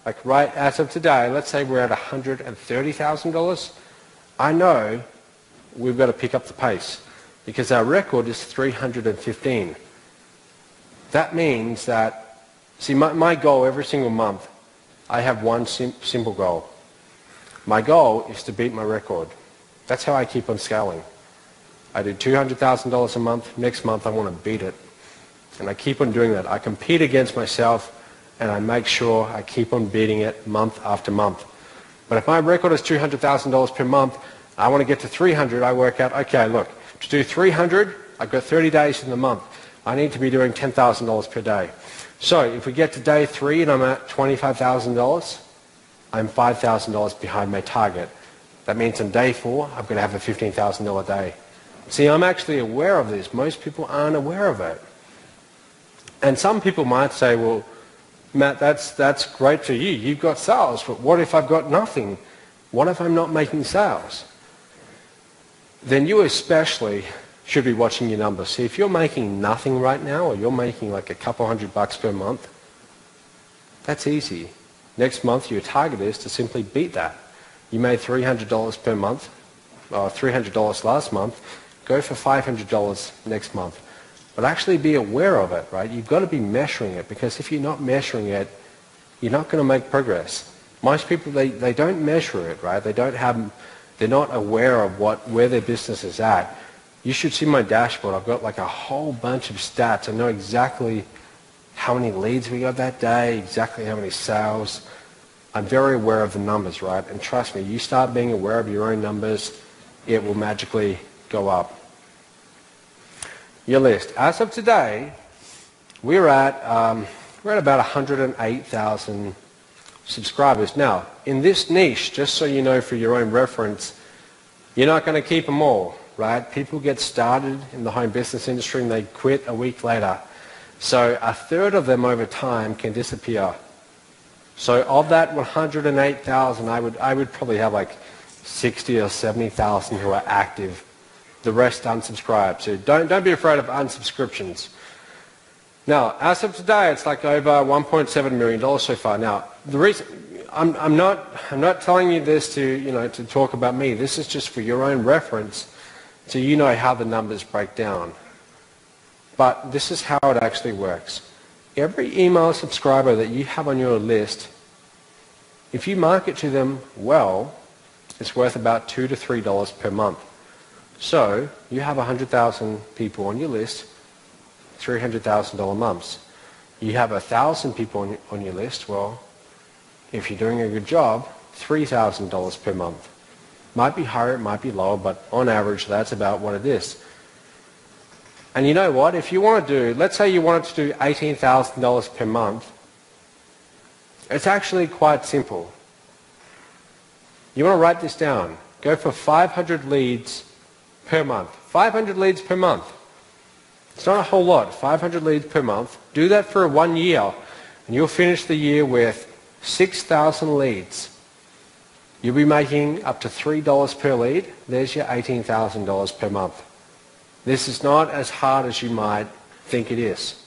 like right as of today, let's say we're at $130,000, I know we've got to pick up the pace because our record is 315. That means that, see, my goal every single month, I have one simple goal. My goal is to beat my record. That's how I keep on scaling. I do $200,000 a month. Next month I want to beat it. And I keep on doing that. I compete against myself and I make sure I keep on beating it month after month. But if my record is $200,000 per month, I want to get to 300, I work out, okay, look, to do 300, I've got 30 days in the month. I need to be doing $10,000 per day. So if we get to day 3 and I'm at $25,000, I'm $5,000 behind my target. That means on day 4, I'm going to have a $15,000 day. See, I'm actually aware of this. Most people aren't aware of it. And some people might say, well, Matt, that's great for you. You've got sales, but what if I've got nothing? What if I'm not making sales? Then you especially should be watching your numbers. See, if you're making nothing right now, or you're making like a couple $100 per month, that's easy. Next month, your target is to simply beat that. You made $300 per month, or $300 last month, go for $500 next month. But actually be aware of it, right? You've got to be measuring it, because if you're not measuring it, you're not going to make progress. Most people, they don't measure it, right? They're not aware of where their business is at. You should see my dashboard. I've got like a whole bunch of stats. I know exactly how many leads we got that day, exactly how many sales. I'm very aware of the numbers, right? And trust me, you start being aware of your own numbers, it will magically go up. Your list. As of today, we're at about 108,000 subscribers. Now, in this niche, just so you know for your own reference, you're not going to keep them all, right? People get started in the home business industry and they quit a week later. So a third of them over time can disappear. So of that 108,000, I would probably have like 60 or 70,000 who are active. The rest unsubscribe. So don't be afraid of unsubscriptions. Now, as of today, it's like over $1.7 million so far. Now, the reason I'm not telling you this to talk about me. This is just for your own reference, so you know how the numbers break down. But this is how it actually works. Every email subscriber that you have on your list, if you market to them well, it's worth about $2 to $3 per month. So you have 100,000 people on your list, $300,000 months. You have 1,000 people on your list, well, if you're doing a good job, $3,000 per month. Might be higher, it might be lower, but on average, that's about what it is. And you know what? If you want to do, let's say you wanted to do $18,000 per month, it's actually quite simple. You want to write this down. Go for 500 leads per month. 500 leads per month. It's not a whole lot. 500 leads per month. Do that for 1 year. and you'll finish the year with 6,000 leads. You'll be making up to $3 per lead. There's your $18,000 per month. This is not as hard as you might think it is.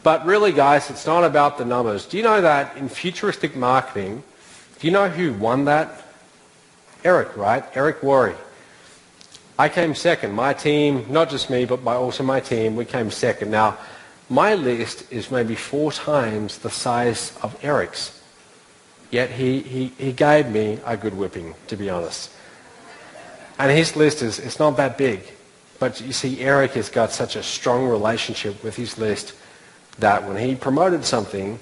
But really, guys, it's not about the numbers. Do you know that in futuristic marketing, do you know who won that? Eric, right? Eric Worre. I came second. My team, not just me, but also my team, we came second. Now, my list is maybe 4 times the size of Eric's. Yet he gave me a good whipping, to be honest. And his list it's not that big. But you see, Eric has got such a strong relationship with his list that when he promoted something,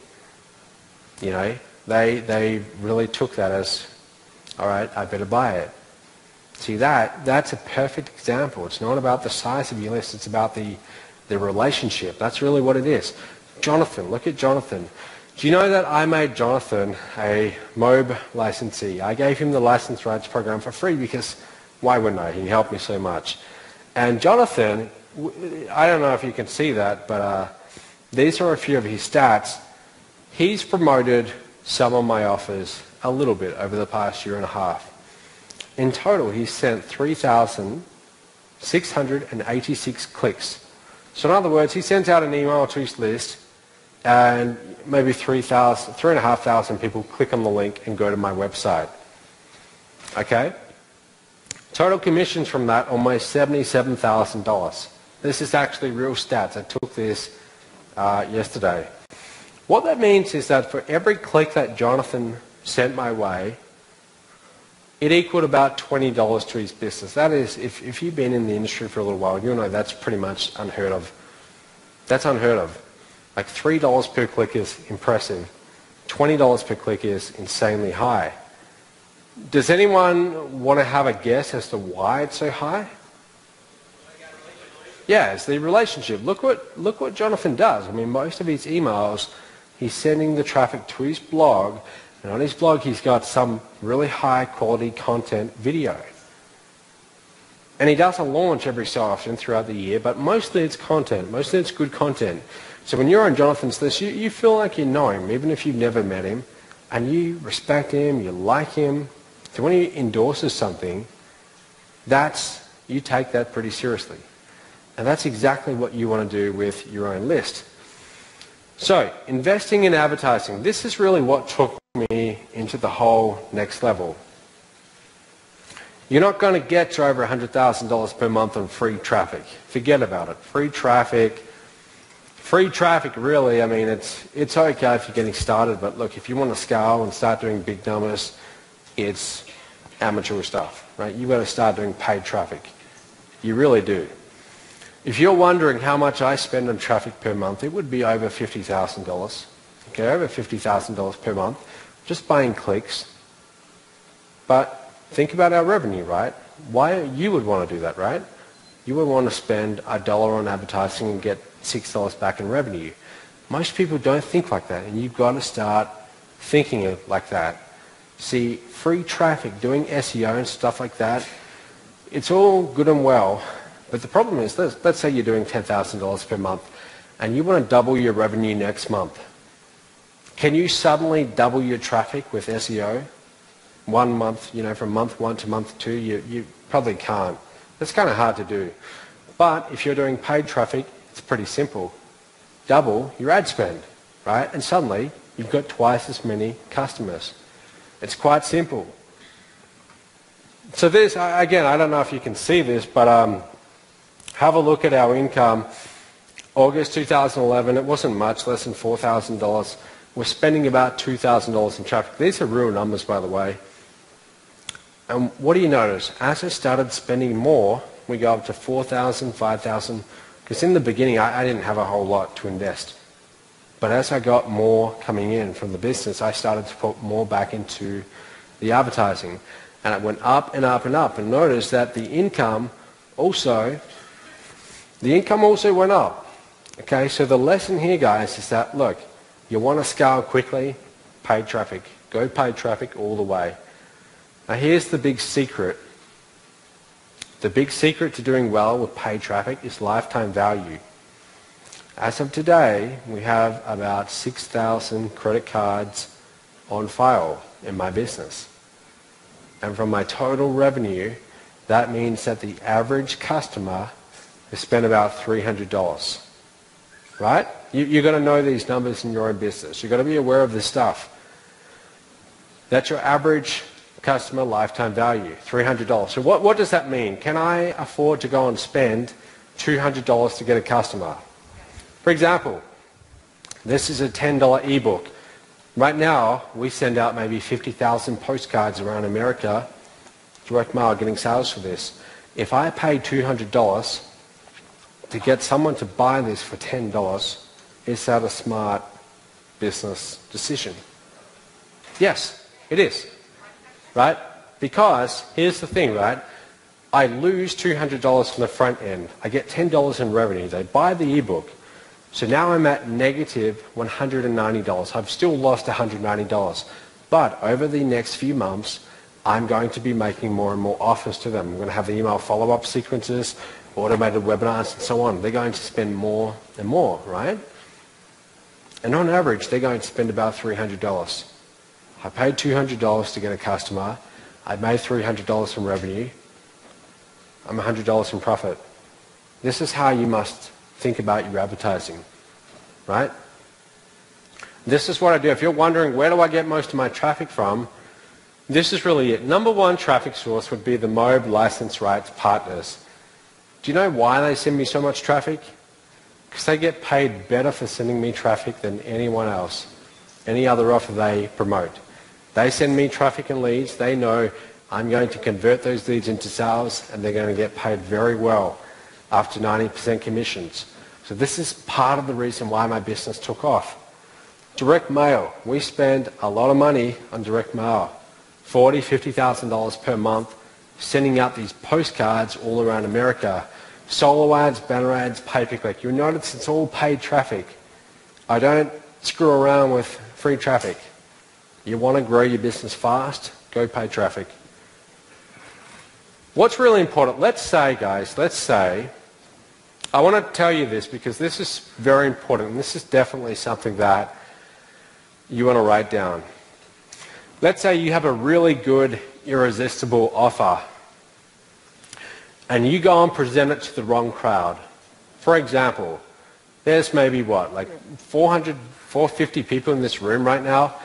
you know, they really took that as, all right, I better buy it. See, that's a perfect example. It's not about the size of your list. It's about the relationship. That's really what it is. Jonathan, look at Jonathan. Do you know that I made Jonathan a MOB licensee? I gave him the license rights program for free because why wouldn't I? He helped me so much. And Jonathan, I don't know if you can see that, but these are a few of his stats. He's promoted some of my offers a little bit over the past year and a half. In total, he's sent 3,686 clicks. So in other words, he sends out an email to his list and maybe 3,500 people click on the link and go to my website. Okay? Total commissions from that, almost $77,000. This is actually real stats. I took this yesterday. What that means is that for every click that Jonathan sent my way, it equaled about $20 to his business. That is, if you've been in the industry for a little while, you'll know that's pretty much unheard of. That's unheard of. Like $3 per click is impressive. $20 per click is insanely high. Does anyone want to have a guess as to why it's so high? Yeah, it's the relationship. Look what Jonathan does. I mean, most of his emails, he's sending the traffic to his blog, and on his blog he's got some really high quality content video. And he does a launch every so often throughout the year, but mostly it's content. Mostly it's good content. So when you're on Jonathan's list, you feel like you know him, even if you've never met him, and you respect him, you like him. So when he endorses something, you take that pretty seriously. And that's exactly what you want to do with your own list. So, investing in advertising. This is really what took me into the whole next level. You're not going to get to over $100,000 per month on free traffic. Forget about it. Free traffic really, I mean, it's okay if you're getting started, but look, if you want to scale and start doing big numbers, it's amateur stuff, right? You've got to start doing paid traffic. You really do. If you're wondering how much I spend on traffic per month, it would be over $50,000. Okay, over $50,000 per month, just buying clicks. But think about our revenue, right? Why you would want to do that, right? You would want to spend $1 on advertising and get $6 back in revenue. Most people don't think like that, and you've got to start thinking it like that. See, free traffic, doing SEO and stuff like that, it's all good and well, but the problem is, let's say you're doing $10,000 per month, and you want to double your revenue next month. Can you suddenly double your traffic with SEO? 1 month, from month 1 to month 2, you probably can't. That's kind of hard to do. But if you're doing paid traffic, it's pretty simple. Double your ad spend, right? And suddenly, you've got twice as many customers. It's quite simple. So this, again, I don't know if you can see this, but have a look at our income. August 2011, it wasn't much, less than $4,000. We're spending about $2,000 in traffic. These are real numbers, by the way. And what do you notice? As I started spending more, we go up to $4,000, $5,000. Because in the beginning, I didn't have a whole lot to invest. But as I got more coming in from the business, I started to put more back into the advertising. And it went up and up and up. And notice that the income also went up. Okay, so the lesson here, guys, is that, look, you want to scale quickly, paid traffic. Go paid traffic all the way. Now here's the big secret. The big secret to doing well with paid traffic is lifetime value. As of today, we have about 6,000 credit cards on file in my business. And from my total revenue, that means that the average customer has spent about $300. Right? You've got to know these numbers in your own business. You've got to be aware of this stuff. That's your average customer lifetime value, $300. So what does that mean? Can I afford to go and spend $200 to get a customer? For example, this is a $10 ebook. Right now, we send out maybe 50,000 postcards around America, direct mail, getting sales for this. If I pay $200 to get someone to buy this for $10, is that a smart business decision? Yes, it is. Right? Because here's the thing, right? I lose $200 from the front end. I get $10 in revenue. They buy the ebook. So now I'm at negative $190. I've still lost $190. But over the next few months, I'm going to be making more and more offers to them. I'm going to have the email follow-up sequences, automated webinars, and so on. They're going to spend more and more, right? And on average, they're going to spend about $300. I paid $200 to get a customer. I made $300 from revenue. I'm $100 in profit. This is how you must think about your advertising, right? This is what I do. If you're wondering, where do I get most of my traffic from? This is really it. Number one traffic source would be the MOB license rights partners. Do you know why they send me so much traffic? Because they get paid better for sending me traffic than anyone else, any other offer they promote. They send me traffic and leads. They know I'm going to convert those leads into sales, and they're going to get paid very well, up to 90% commissions. So this is part of the reason why my business took off. Direct mail. We spend a lot of money on direct mail. $40,000, $50,000 per month, sending out these postcards all around America. Solo ads, banner ads, pay-per-click. You'll notice it's all paid traffic. I don't screw around with free traffic. You want to grow your business fast? Go pay traffic. What's really important? Let's say, guys, I want to tell you this because this is very important. And this is definitely something that you want to write down. Let's say you have a really good, irresistible offer and you go and present it to the wrong crowd. For example, there's maybe like 400, 450 people in this room right now.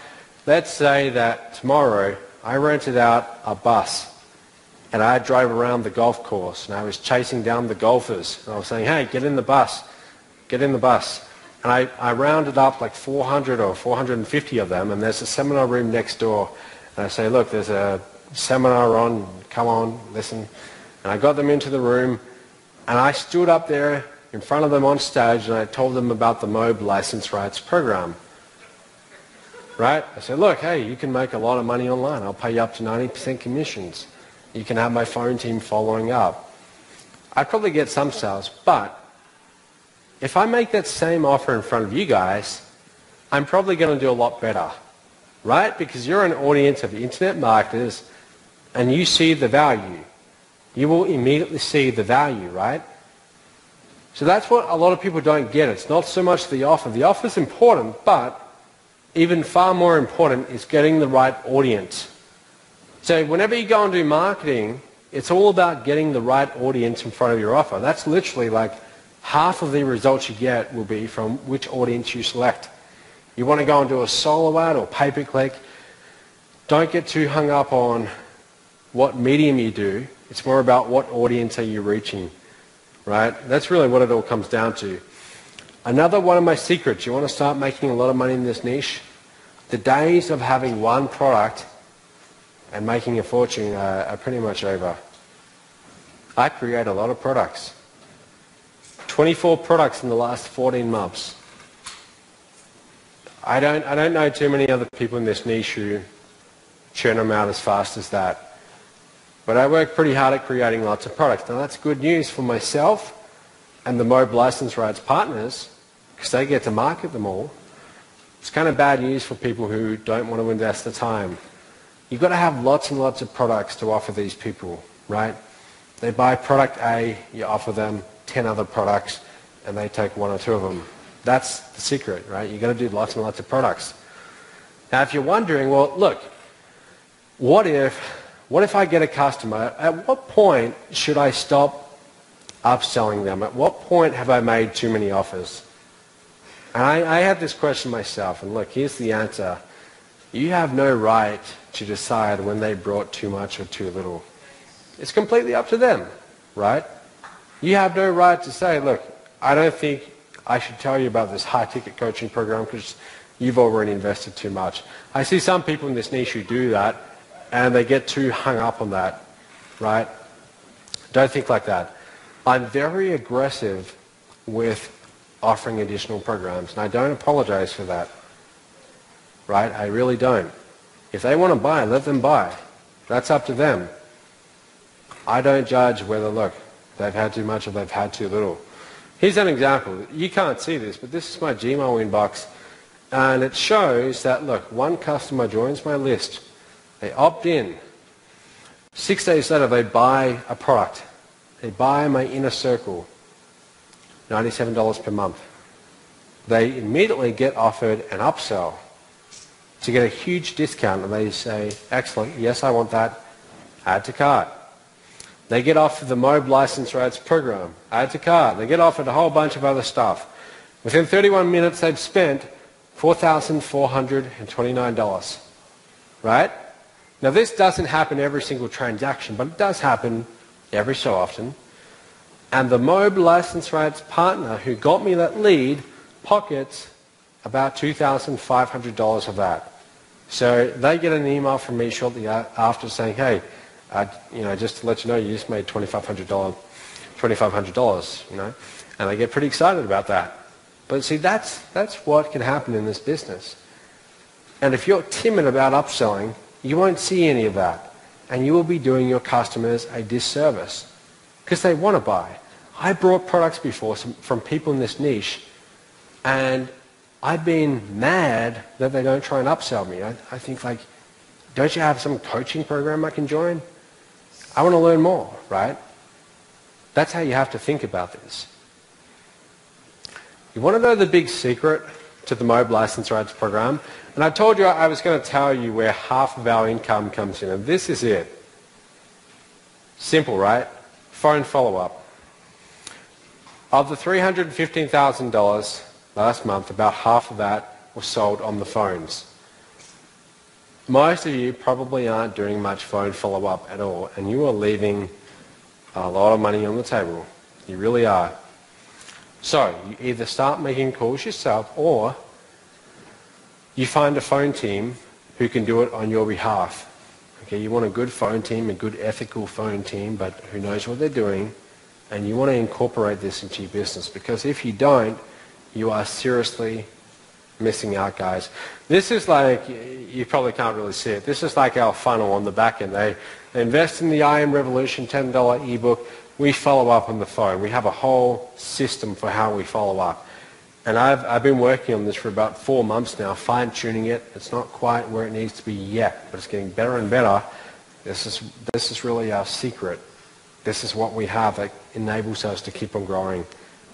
Let's say that tomorrow I rented out a bus and I drove around the golf course and I was chasing down the golfers and I was saying, hey, get in the bus, get in the bus. And I rounded up like 400 or 450 of them, and there's a seminar room next door. And I say, look, there's a seminar on, come on, listen. And I got them into the room, and I stood up there in front of them on stage, and I told them about the MOB license rights program. Right? I said, look, hey, you can make a lot of money online. I'll pay you up to 90% commissions. You can have my phone team following up. I'd probably get some sales, but if I make that same offer in front of you guys, I'm probably going to do a lot better, right? Because you're an audience of internet marketers and you see the value. You will immediately see the value, right? So that's what a lot of people don't get. It's not so much the offer. The offer is important, but even far more important is getting the right audience. So whenever you go and do marketing, it's all about getting the right audience in front of your offer. That's literally like half of the results you get will be from which audience you select. You want to go and do a solo ad or pay-per-click. Don't get too hung up on what medium you do. It's more about what audience are you reaching, right? That's really what it all comes down to. Another one of my secrets, you want to start making a lot of money in this niche? The days of having one product and making a fortune are pretty much over. I create a lot of products. 24 products in the last 14 months. I don't know too many other people in this niche who churn them out as fast as that. But I work pretty hard at creating lots of products. Now that's good news for myself and the MOB license rights partners because they get to market them all. It's kind of bad news for people who don't want to invest the time. You've got to have lots and lots of products to offer these people, right? They buy product A, you offer them 10 other products, and they take one or two of them. That's the secret, right? You've got to do lots and lots of products. Now, if you're wondering, well, look, what if I get a customer? At what point should I stop upselling them? At what point have I made too many offers? And I have this question myself, and look, here's the answer. You have no right to decide when they brought too much or too little. It's completely up to them, right? You have no right to say, look, I don't think I should tell you about this high-ticket coaching program because you've already invested too much. I see some people in this niche who do that, and they get too hung up on that, right? Don't think like that. I'm very aggressive with offering additional programs, and I don't apologize for that, right? I really don't. If they want to buy, let them buy. That's up to them. I don't judge whether, look, they've had too much or they've had too little. Here's an example. You can't see this, but this is my Gmail inbox, and it shows that, look, one customer joins my list. They opt in. 6 days later, they buy a product. They buy my Inner Circle, $97 per month. They immediately get offered an upsell to get a huge discount, and they say, excellent, yes, I want that, add to cart. They get offered the MOB license rights program, add to cart. They get offered a whole bunch of other stuff. Within 31 minutes, they've spent $4,429, right? Now, this doesn't happen every single transaction, but it does happen every so often. And the MOB license rights partner who got me that lead pockets about $2,500 of that. So they get an email from me shortly after saying, hey, just to let you know, you just made $2,500, and they get pretty excited about that. But see, that's what can happen in this business. And if you're timid about upselling, you won't see any of that, and you will be doing your customers a disservice because they want to buy. I brought products before from people in this niche, and I've been mad that they don't try and upsell me. I think, like, don't you have some coaching program I can join? I want to learn more, right? That's how you have to think about this. You want to know the big secret to the MOB license rights program? And I told you I was going to tell you where half of our income comes in, and this is it. Simple, right? Phone follow-up. Of the $315,000 last month, about half of that was sold on the phones. Most of you probably aren't doing much phone follow-up at all, and you are leaving a lot of money on the table. You really are. So you either start making calls yourself, or you find a phone team who can do it on your behalf. Okay, you want a good phone team, a good ethical phone team, but who knows what they're doing, and you want to incorporate this into your business, because if you don't, you are seriously missing out, guys. This is like, you probably can't really see it, this is like our funnel on the back end. They invest in the I Am Revolution $10 ebook. We follow up on the phone. We have a whole system for how we follow up. And I've been working on this for about 4 months now, fine-tuning it. It's not quite where it needs to be yet, but it's getting better and better. This is really our secret. This is what we have that enables us to keep on growing.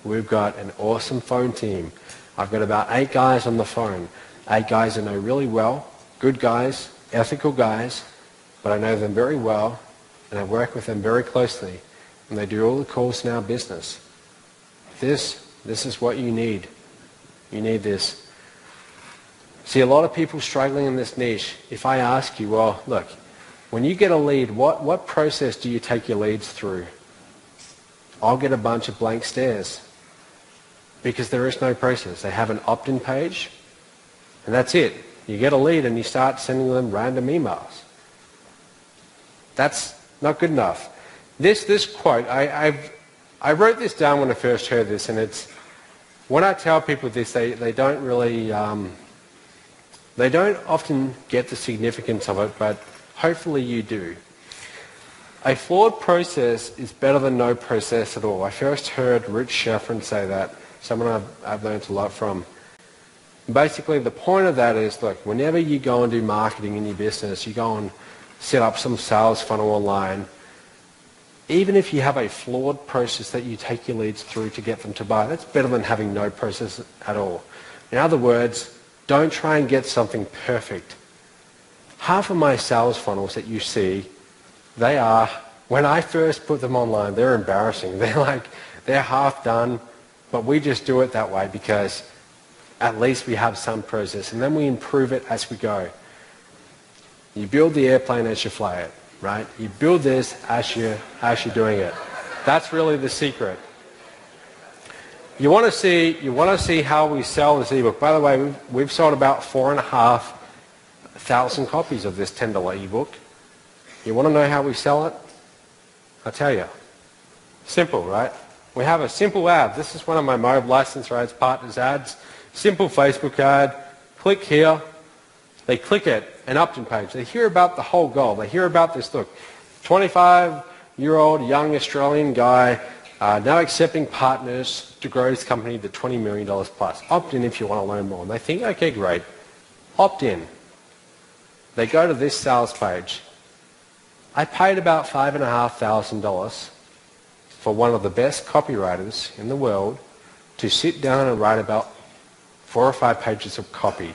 We've got an awesome phone team. I've got about 8 guys on the phone. 8 guys I know really well, good guys, ethical guys, but I know them very well, and I work with them very closely, and they do all the calls in our business. This is what you need. You need this. See, a lot of people struggling in this niche, if I ask you, well, look, when you get a lead, what process do you take your leads through? I'll get a bunch of blank stares, because there is no process. They have an opt-in page, and that's it. You get a lead and you start sending them random emails. That's not good enough. This quote, I wrote this down when I first heard this, and it's, when I tell people this, they don't really, they don't often get the significance of it, but hopefully you do. A flawed process is better than no process at all. I first heard Rich Sheffrin say that, someone I've learned a lot from. Basically, the point of that is, look, whenever you go and do marketing in your business, you go and set up some sales funnel online, Even if you have a flawed process that you take your leads through to get them to buy, that's better than having no process at all. In other words, don't try and get something perfect. Half of my sales funnels that you see, they are, when I first put them online, they're embarrassing. They're half done, but we just do it that way because at least we have some process, and then we improve it as we go. You build the airplane as you fly it, right? You build this as you're doing it. That's really the secret. You want to see how we sell this ebook. By the way, we've sold about 4,500 copies of this $10 ebook. You want to know how we sell it? I'll tell you. Simple, right? We have a simple ad. This is one of my mobile license rights partners ads. Simple Facebook ad. Click here. They click it, an opt-in page. They hear about the whole goal. They hear about this, look, 25-year-old young Australian guy now accepting partners to grow his company to $20 million plus. Opt in if you want to learn more. And they think, okay, great. Opt in. They go to this sales page. I paid about $5,500 for one of the best copywriters in the world to sit down and write about 4 or 5 pages of copy.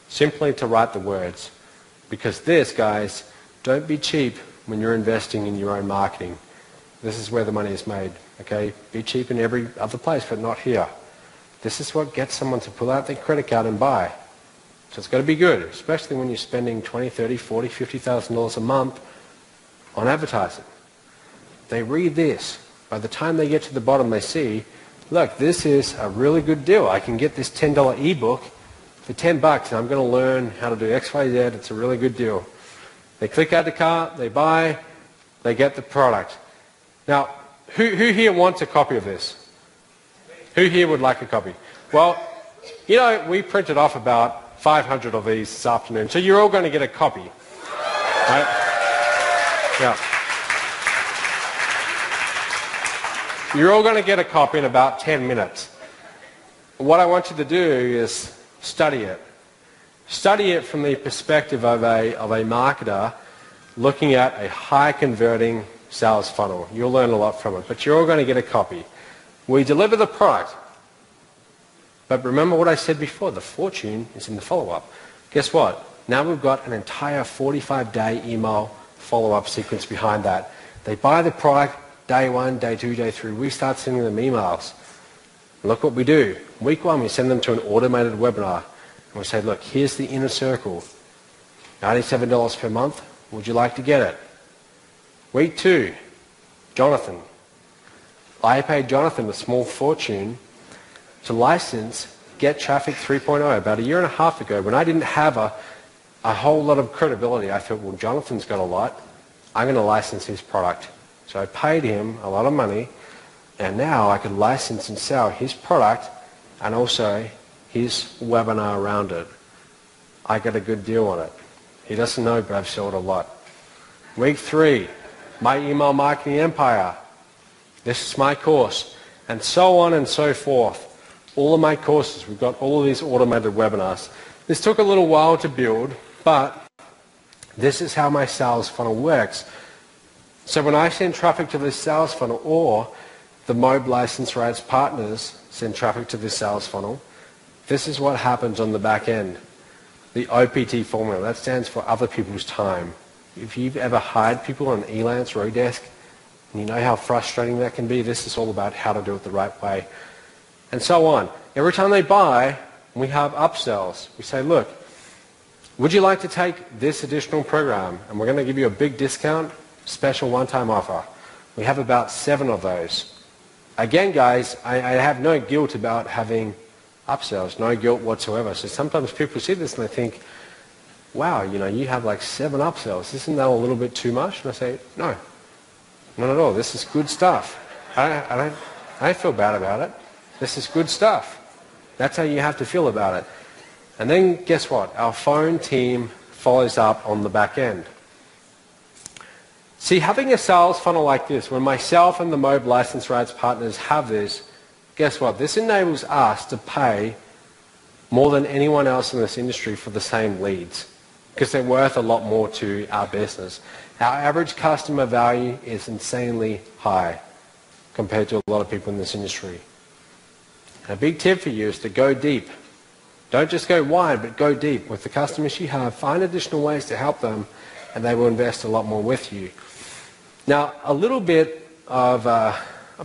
Simply to write the words. Because this, guys, don't be cheap when you're investing in your own marketing. This is where the money is made. Okay? Be cheap in every other place, but not here. This is what gets someone to pull out their credit card and buy. So it's got to be good, especially when you're spending $20, $30, $40, $50,000 a month on advertising. They read this. By the time they get to the bottom, they see, look, this is a really good deal. I can get this $10 ebook for $10 and I'm going to learn how to do X, Y, Z. It's a really good deal. They click add to cart, they buy, they get the product. Now, who here wants a copy of this? Who here would like a copy? Well, you know, we printed off about 500 of these this afternoon, so you're all going to get a copy. Right? Yeah. You're all going to get a copy in about 10 minutes. What I want you to do is study it. Study it from the perspective of a marketer looking at a high converting sales funnel. You'll learn a lot from it, but you're all going to get a copy. We deliver the product. But remember what I said before, the fortune is in the follow-up. Guess what? Now we've got an entire 45-day email follow-up sequence behind that. They buy the product day 1, day 2, day 3. We start sending them emails. Look what we do. Week 1, we send them to an automated webinar. And we say, look, here's the inner circle. $97 per month. Would you like to get it? Week 2, Jonathan. I paid Jonathan a small fortune to license Get Traffic 3.0 about a year and a half ago when I didn't have a whole lot of credibility. I thought, well, Jonathan's got a lot. I'm going to license his product. So I paid him a lot of money, and now I could license and sell his product and also his webinar around it. I got a good deal on it. He doesn't know, but I've sold a lot. Week 3, my email marketing empire. This is my course, and so on and so forth. All of my courses, we've got all of these automated webinars. This took a little while to build, but this is how my sales funnel works. So when I send traffic to this sales funnel, or the Mob License Rights partners send traffic to this sales funnel, this is what happens on the back end. The OPT formula, that stands for other people's time. If you've ever hired people on Elance or Odesk, and you know how frustrating that can be, this is all about how to do it the right way. And so on. Every time they buy, we have upsells. We say, look, would you like to take this additional program? And we're going to give you a big discount, special one-time offer. We have about 7 of those. Again, guys, I have no guilt about having upsells, no guilt whatsoever. So sometimes people see this and they think, wow, you know, you have like 7 upsells. Isn't that a little bit too much? And I say, no, not at all. This is good stuff. I don't feel bad about it. This is good stuff. That's how you have to feel about it. And then guess what? Our phone team follows up on the back end. See, having a sales funnel like this, when myself and the Mob License Rights partners have this, guess what? This enables us to pay more than anyone else in this industry for the same leads. because they're worth a lot more to our business. Our average customer value is insanely high compared to a lot of people in this industry. And a big tip for you is to go deep. Don't just go wide, but go deep. With the customers you have, find additional ways to help them, and they will invest a lot more with you. Now, a little bit of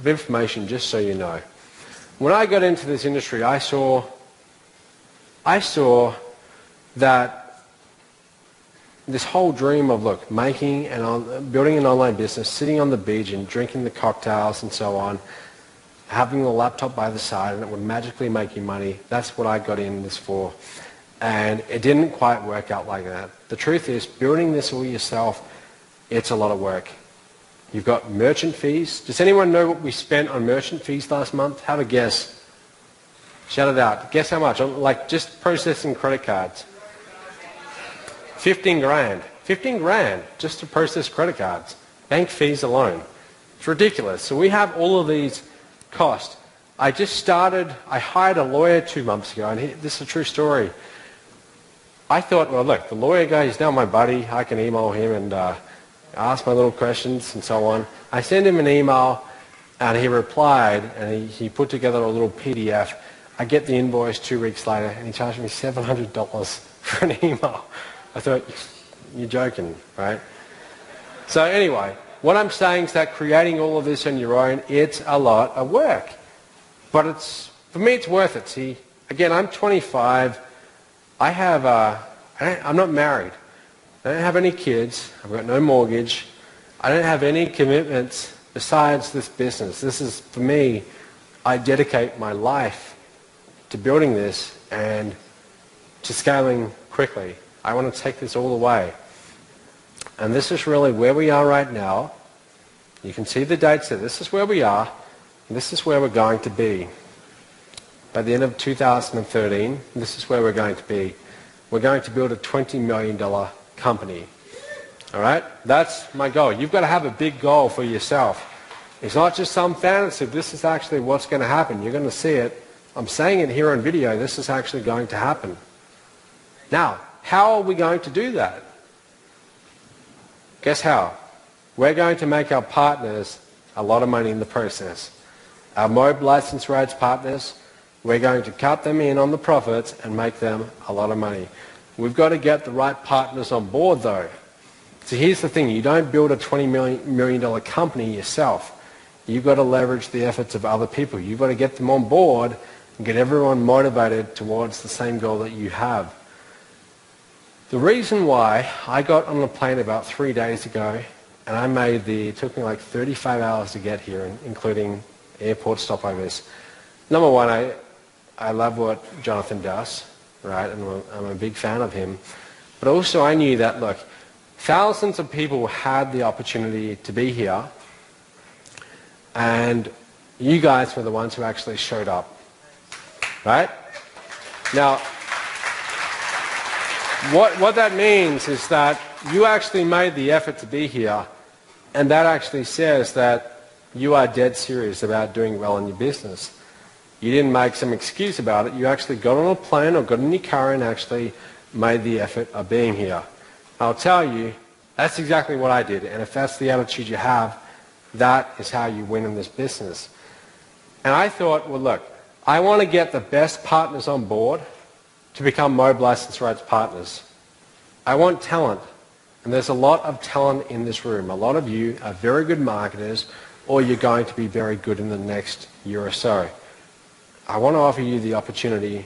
information, just so you know. When I got into this industry, I saw that this whole dream of, look, building an online business, sitting on the beach and drinking the cocktails and so on, having the laptop by the side and it would magically make you money, that's what I got in this for. And it didn't quite work out like that. The truth is, building this all yourself, it's a lot of work. You've got merchant fees. Does anyone know what we spent on merchant fees last month? Have a guess. Shout it out. Guess how much? Like just processing credit cards. 15 grand. 15 grand just to process credit cards. Bank fees alone. It's ridiculous. So we have all of these costs. I hired a lawyer 2 months ago, and this is a true story. I thought, well, look, the lawyer guy, he's now my buddy. I can email him and ask my little questions and so on. I sent him an email, and he replied, and he put together a little PDF. I get the invoice 2 weeks later, and he charged me $700 for an email. I thought, you're joking, right? So anyway, what I'm saying is that creating all of this on your own, it's a lot of work. But for me, it's worth it. See, again, I'm 25. I'm not married. I don't have any kids. I've got no mortgage. I don't have any commitments besides this business. This is, for me, I dedicate my life to building this and to scaling quickly. I want to take this all the way. And this is really where we are right now. You can see the dates there. This is where we are, and this is where we're going to be. By the end of 2013, this is where we're going to be. We're going to build a $20 million company. All right? That's my goal. You've got to have a big goal for yourself. It's not just some fantasy. This is actually what's going to happen. You're going to see it. I'm saying it here on video. This is actually going to happen. Now, how are we going to do that? Guess how? We're going to make our partners a lot of money in the process. Our MOB license rights partners, we're going to cut them in on the profits and make them a lot of money. We've got to get the right partners on board, though. So here's the thing. You don't build a $20 million company yourself. You've got to leverage the efforts of other people. You've got to get them on board and get everyone motivated towards the same goal that you have. The reason why I got on the plane about 3 days ago, and it took me like 35 hours to get here, including airport stopovers. Number one, I love what Jonathan does, right? And I'm a big fan of him. But also I knew that, look, thousands of people had the opportunity to be here, and you guys were the ones who actually showed up, right? Now, what that means is that you actually made the effort to be here, and that actually says that you are dead serious about doing well in your business. You didn't make some excuse about it. You actually got on a plane or got in your car and actually made the effort of being here. I'll tell you, that's exactly what I did. And if that's the attitude you have, that is how you win in this business. And I thought, well, look, I want to get the best partners on board to become MOB license rights partners. I want talent. And there's a lot of talent in this room. A lot of you are very good marketers, or you're going to be very good in the next year or so. I want to offer you the opportunity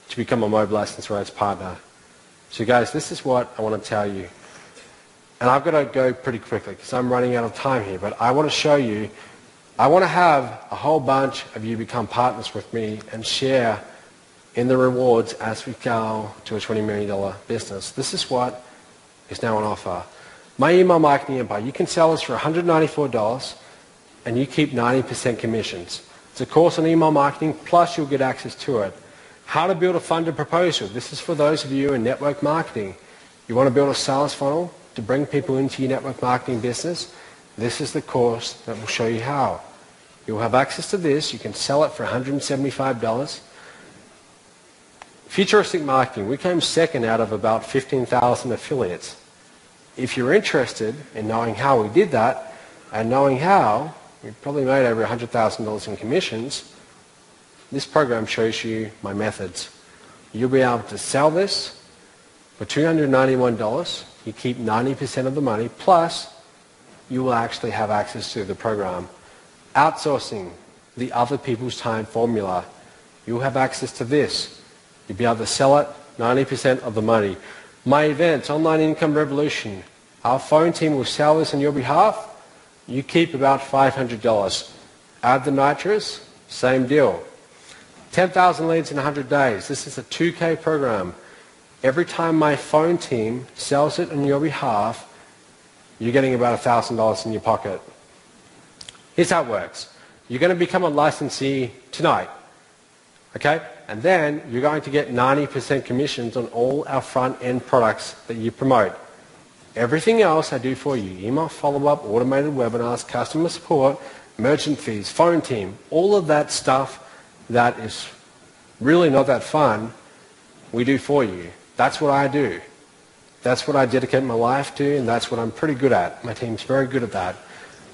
to become a MOB license rights partner. So guys, this is what I want to tell you. And I've got to go pretty quickly because I'm running out of time here, but I want to show you, I want to have a whole bunch of you become partners with me and share in the rewards as we go to a $20 million business. This is what is now on offer. My email marketing empire, you can sell this for $194 and you keep 90% commissions. It's a course on email marketing, plus you'll get access to it. How to build a funded proposal. This is for those of you in network marketing. You want to build a sales funnel to bring people into your network marketing business? This is the course that will show you how. You'll have access to this. You can sell it for $175. Futuristic marketing, we came second out of about 15,000 affiliates. If you're interested in knowing how we did that, and knowing how we probably made over $100,000 in commissions, this program shows you my methods. You'll be able to sell this for $291. You keep 90% of the money, plus you will actually have access to the program. Outsourcing, the other people's time formula. You'll have access to this. You'll be able to sell it, 90% of the money. My events, Online Income Revolution. Our phone team will sell this on your behalf. You keep about $500. Add the nitrous, same deal. 10,000 leads in 100 days. This is a 2K program. Every time my phone team sells it on your behalf, you're getting about $1,000 in your pocket. Here's how it works. You're going to become a licensee tonight. Okay? And then you're going to get 90% commissions on all our front-end products that you promote. Everything else I do for you, email follow-up, automated webinars, customer support, merchant fees, phone team, all of that stuff that is really not that fun, we do for you. That's what I do. That's what I dedicate my life to, and that's what I'm pretty good at. My team's very good at that.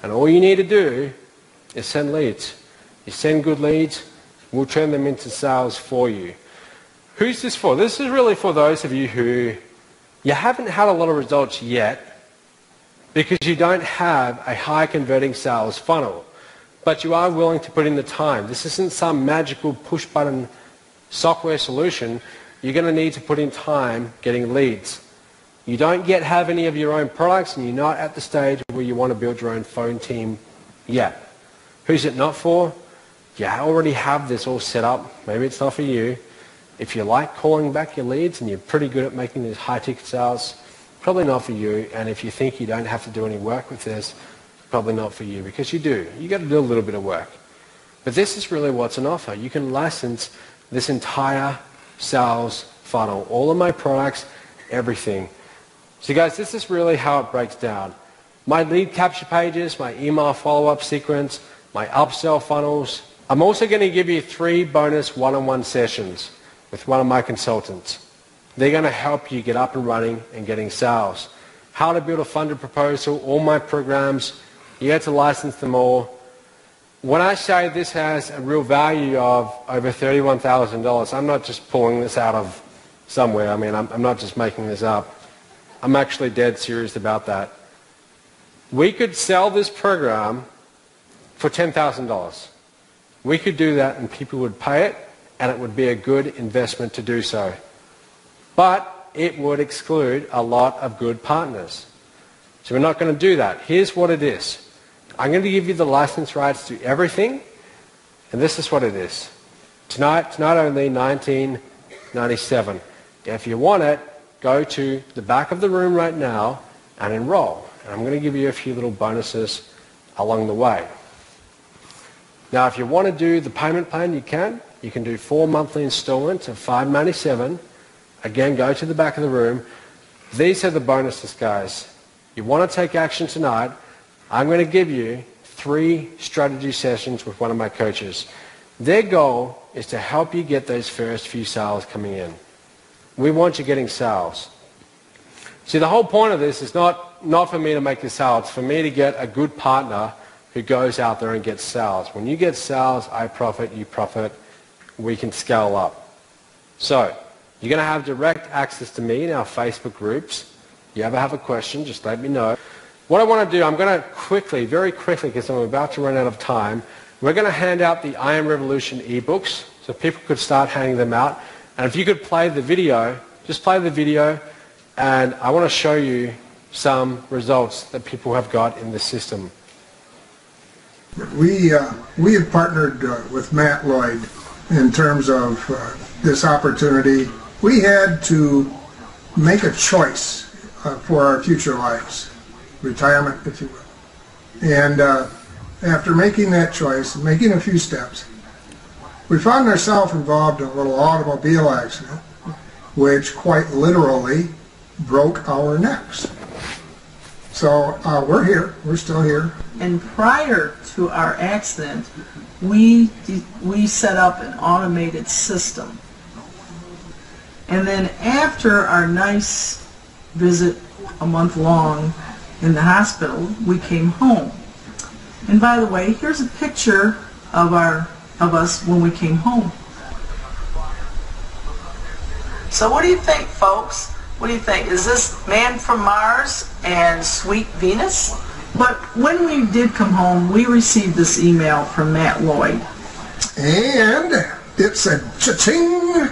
And all you need to do is send leads. You send good leads, we'll turn them into sales for you. Who's this for? This is really for those of you who you haven't had a lot of results yet because you don't have a high converting sales funnel, but you are willing to put in the time. This isn't some magical push button software solution. You're going to need to put in time getting leads. You don't yet have any of your own products, and you're not at the stage where you want to build your own phone team yet. Who's it not for? You already have this all set up. Maybe it's not for you. If you like calling back your leads and you're pretty good at making these high-ticket sales, probably not for you. And if you think you don't have to do any work with this, probably not for you, because you do. You got to do a little bit of work. But this is really what's on offer. You can license this entire sales funnel, all of my products, everything. So guys, this is really how it breaks down. My lead capture pages, my email follow-up sequence, my upsell funnels. I'm also going to give you 3 bonus one-on-one sessions with one of my consultants. They're going to help you get up and running and getting sales. How to build a funded proposal, all my programs, you have to license them all. When I say this has a real value of over $31,000, I'm not just pulling this out of somewhere. I mean, I'm not just making this up. I'm actually dead serious about that. We could sell this program for $10,000. We could do that and people would pay it, and it would be a good investment to do so. But it would exclude a lot of good partners. So we're not going to do that. Here's what it is. I'm going to give you the license rights to everything, and this is what it is. Tonight only, $19.97. If you want it, go to the back of the room right now and enroll. And I'm going to give you a few little bonuses along the way. Now, if you want to do the payment plan, you can. You can do 4 monthly installments of $5.97. Again, go to the back of the room. These are the bonuses, guys. You want to take action tonight, I'm going to give you 3 strategy sessions with one of my coaches. Their goal is to help you get those first few sales coming in. We want you getting sales. See, the whole point of this is not for me to make the sales. It's for me to get a good partner who goes out there and gets sales. When you get sales, I profit, you profit. We can scale up. So, you're going to have direct access to me in our Facebook groups. If you ever have a question, just let me know. What I want to do, I'm going to quickly, very quickly, because I'm about to run out of time, we're going to hand out the I Am Revolution ebooks, so people could start handing them out. And if you could play the video, just play the video, and I want to show you some results that people have got in the system. We have partnered with Matt Lloyd in terms of this opportunity. We had to make a choice for our future lives, retirement, if you will. And after making that choice, and making a few steps, we found ourselves involved in a little automobile accident, which quite literally broke our necks. So we're here, we're still here. And prior to our accident, we set up an automated system And then after our nice visit a month long in the hospital, we came home. And by the way, here's a picture of us when we came home. So what do you think, folks? What do you think? Is this Man from Mars and Sweet Venus? But when we did come home, we received this email from Matt Lloyd. And it's a cha-ching!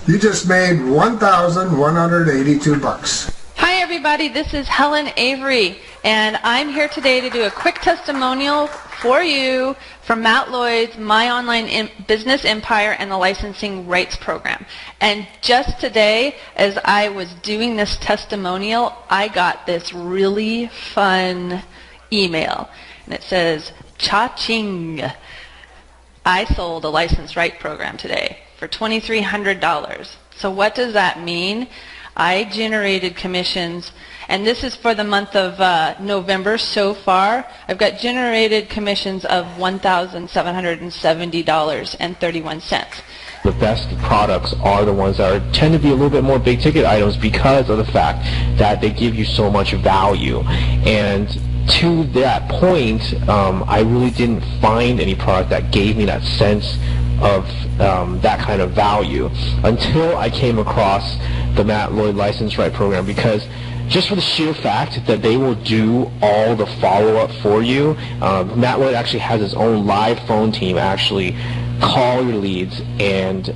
You just made 1,182 bucks. Hi everybody, this is Helen Avery, and I'm here today to do a quick testimonial for you from Matt Lloyd's My Online Business Empire and the Licensing Rights Program. And just today, as I was doing this testimonial, I got this really fun email, and it says, cha-ching! I sold a license right program today for $2,300. So what does that mean? I generated commissions, and this is for the month of November so far. I've got generated commissions of $1,770.31. The best products are the ones that tend to be a little bit more big ticket items because of the fact that they give you so much value. And to that point, I really didn't find any product that gave me that sense of that kind of value until I came across the Matt Lloyd License Right Program, because just for the sheer fact that they will do all the follow-up for you. Matt Lloyd actually has his own live phone team actually call your leads and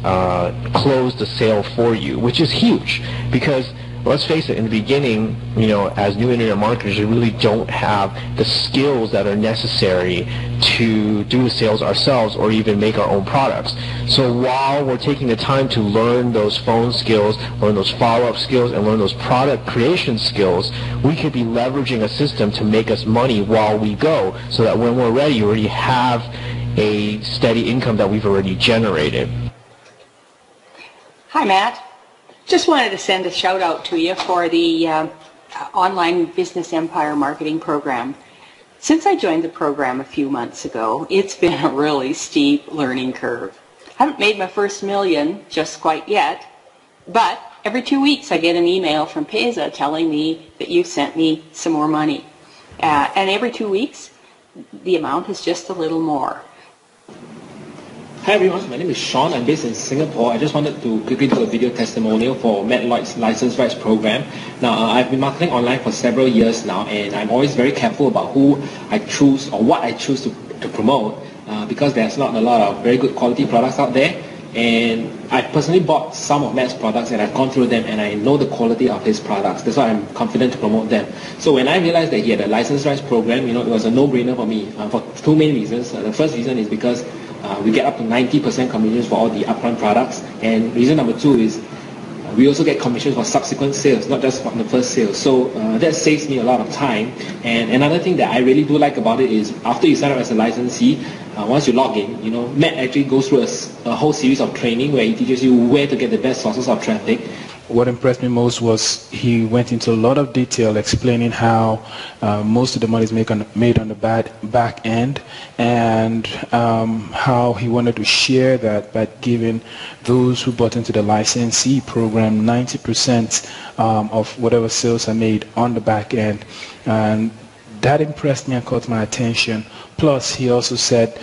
close the sale for you, which is huge because let's face it, in the beginning, you know, as new internet marketers, we really don't have the skills that are necessary to do the sales ourselves or even make our own products. So while we're taking the time to learn those phone skills, learn those follow-up skills, and learn those product creation skills, we could be leveraging a system to make us money while we go, so that when we're ready, we already have a steady income that we've already generated. Hi, Matt. Just wanted to send a shout out to you for the Online Business Empire Marketing Program. Since I joined the program a few months ago, it's been a really steep learning curve. I haven't made my first million just quite yet, but every 2 weeks I get an email from Pesa telling me that you've sent me some more money. And every 2 weeks, the amount is just a little more. Hi everyone, my name is Sean. I'm based in Singapore. I just wanted to quickly do a video testimonial for Matt Lloyd's License Rights Program. Now, I've been marketing online for several years now, and I'm always very careful about who I choose or what I choose to promote because there's not a lot of very good quality products out there. And I personally bought some of Matt's products and I've gone through them and I know the quality of his products. That's why I'm confident to promote them. So when I realized that he had a license rights program, you know, it was a no-brainer for me for two main reasons. The first reason is because we get up to 90% commissions for all the upfront products. And reason number two is we also get commissions for subsequent sales, not just from the first sale. So that saves me a lot of time. And another thing that I really do like about it is after you sign up as a licensee, once you log in, you know, Matt actually goes through a whole series of training where he teaches you where to get the best sources of traffic. What impressed me most was he went into a lot of detail explaining how most of the money is made on the back end, and how he wanted to share that by giving those who bought into the licensee program 90% of whatever sales are made on the back end. And that impressed me and caught my attention. Plus, he also said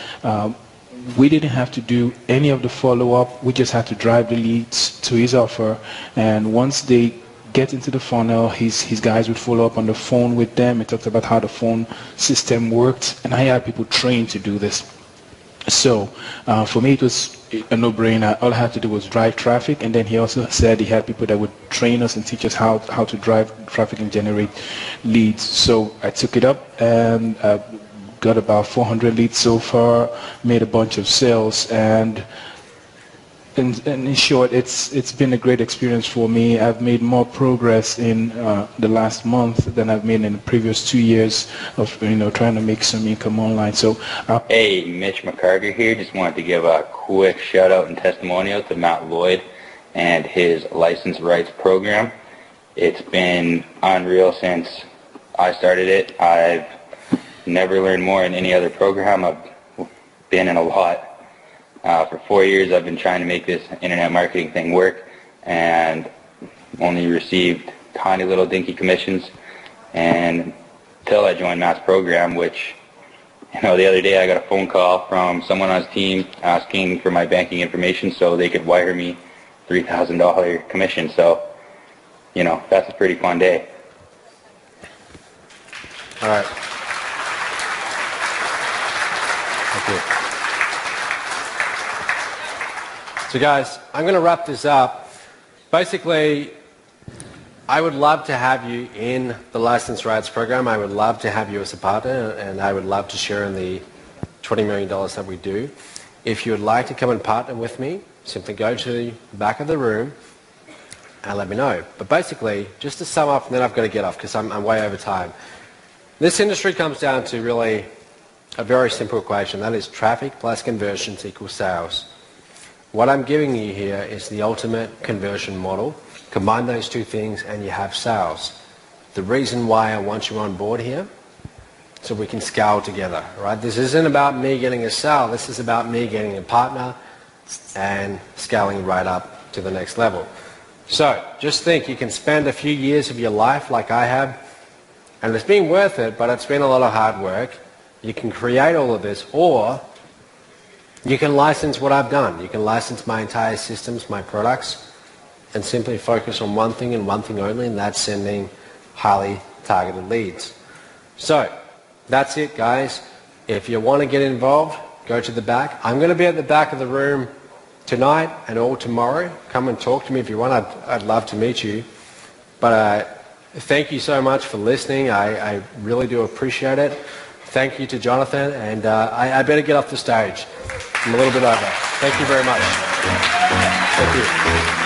we didn't have to do any of the follow-up. We just had to drive the leads to his offer, and once they get into the funnel, his guys would follow up on the phone with them. He talked about how the phone system worked, and I had people trained to do this. So for me, it was a no-brainer. All I had to do was drive traffic, and then he also said he had people that would train us and teach us how to drive traffic and generate leads. So I took it up and got about 400 leads so far, made a bunch of sales, and in short, it's been a great experience for me. I've made more progress in the last month than I've made in the previous 2 years of trying to make some income online. So, hey, Mitch McCarter here. Just wanted to give a quick shout out and testimonial to Matt Lloyd and his license rights program. It's been unreal since I started it. I've never learned more in any other program. I've been in a lot. For 4 years I've been trying to make this internet marketing thing work. and only received tiny little dinky commissions, and until I joined Matt's program, which, the other day I got a phone call from someone on his team asking for my banking information so they could wire me $3,000 commission. So, that's a pretty fun day. All right. Thank you. So guys, I'm going to wrap this up. Basically, I would love to have you in the License Rights program. I would love to have you as a partner, and I would love to share in the $20 million that we do. If you would like to come and partner with me, simply go to the back of the room and let me know. But basically, just to sum up, and then I've got to get off because I'm way over time. This industry comes down to really a very simple equation. That is traffic plus conversions equals sales. What I'm giving you here is the ultimate conversion model. Combine those two things and you have sales. The reason why I want you on board here, so we can scale together, right? This isn't about me getting a sale. This is about me getting a partner and scaling right up to the next level. So just think, you can spend a few years of your life like I have, and it's been worth it, but it's been a lot of hard work. You can create all of this, or you can license what I've done. You can license my entire systems, my products, and simply focus on one thing and one thing only, and that's sending highly targeted leads. So that's it, guys. If you want to get involved, go to the back. I'm going to be at the back of the room tonight and all tomorrow. Come and talk to me if you want. I'd love to meet you. But thank you so much for listening. I really do appreciate it. Thank you to Jonathan, and I better get off the stage. I'm a little bit over. Thank you very much. Thank you.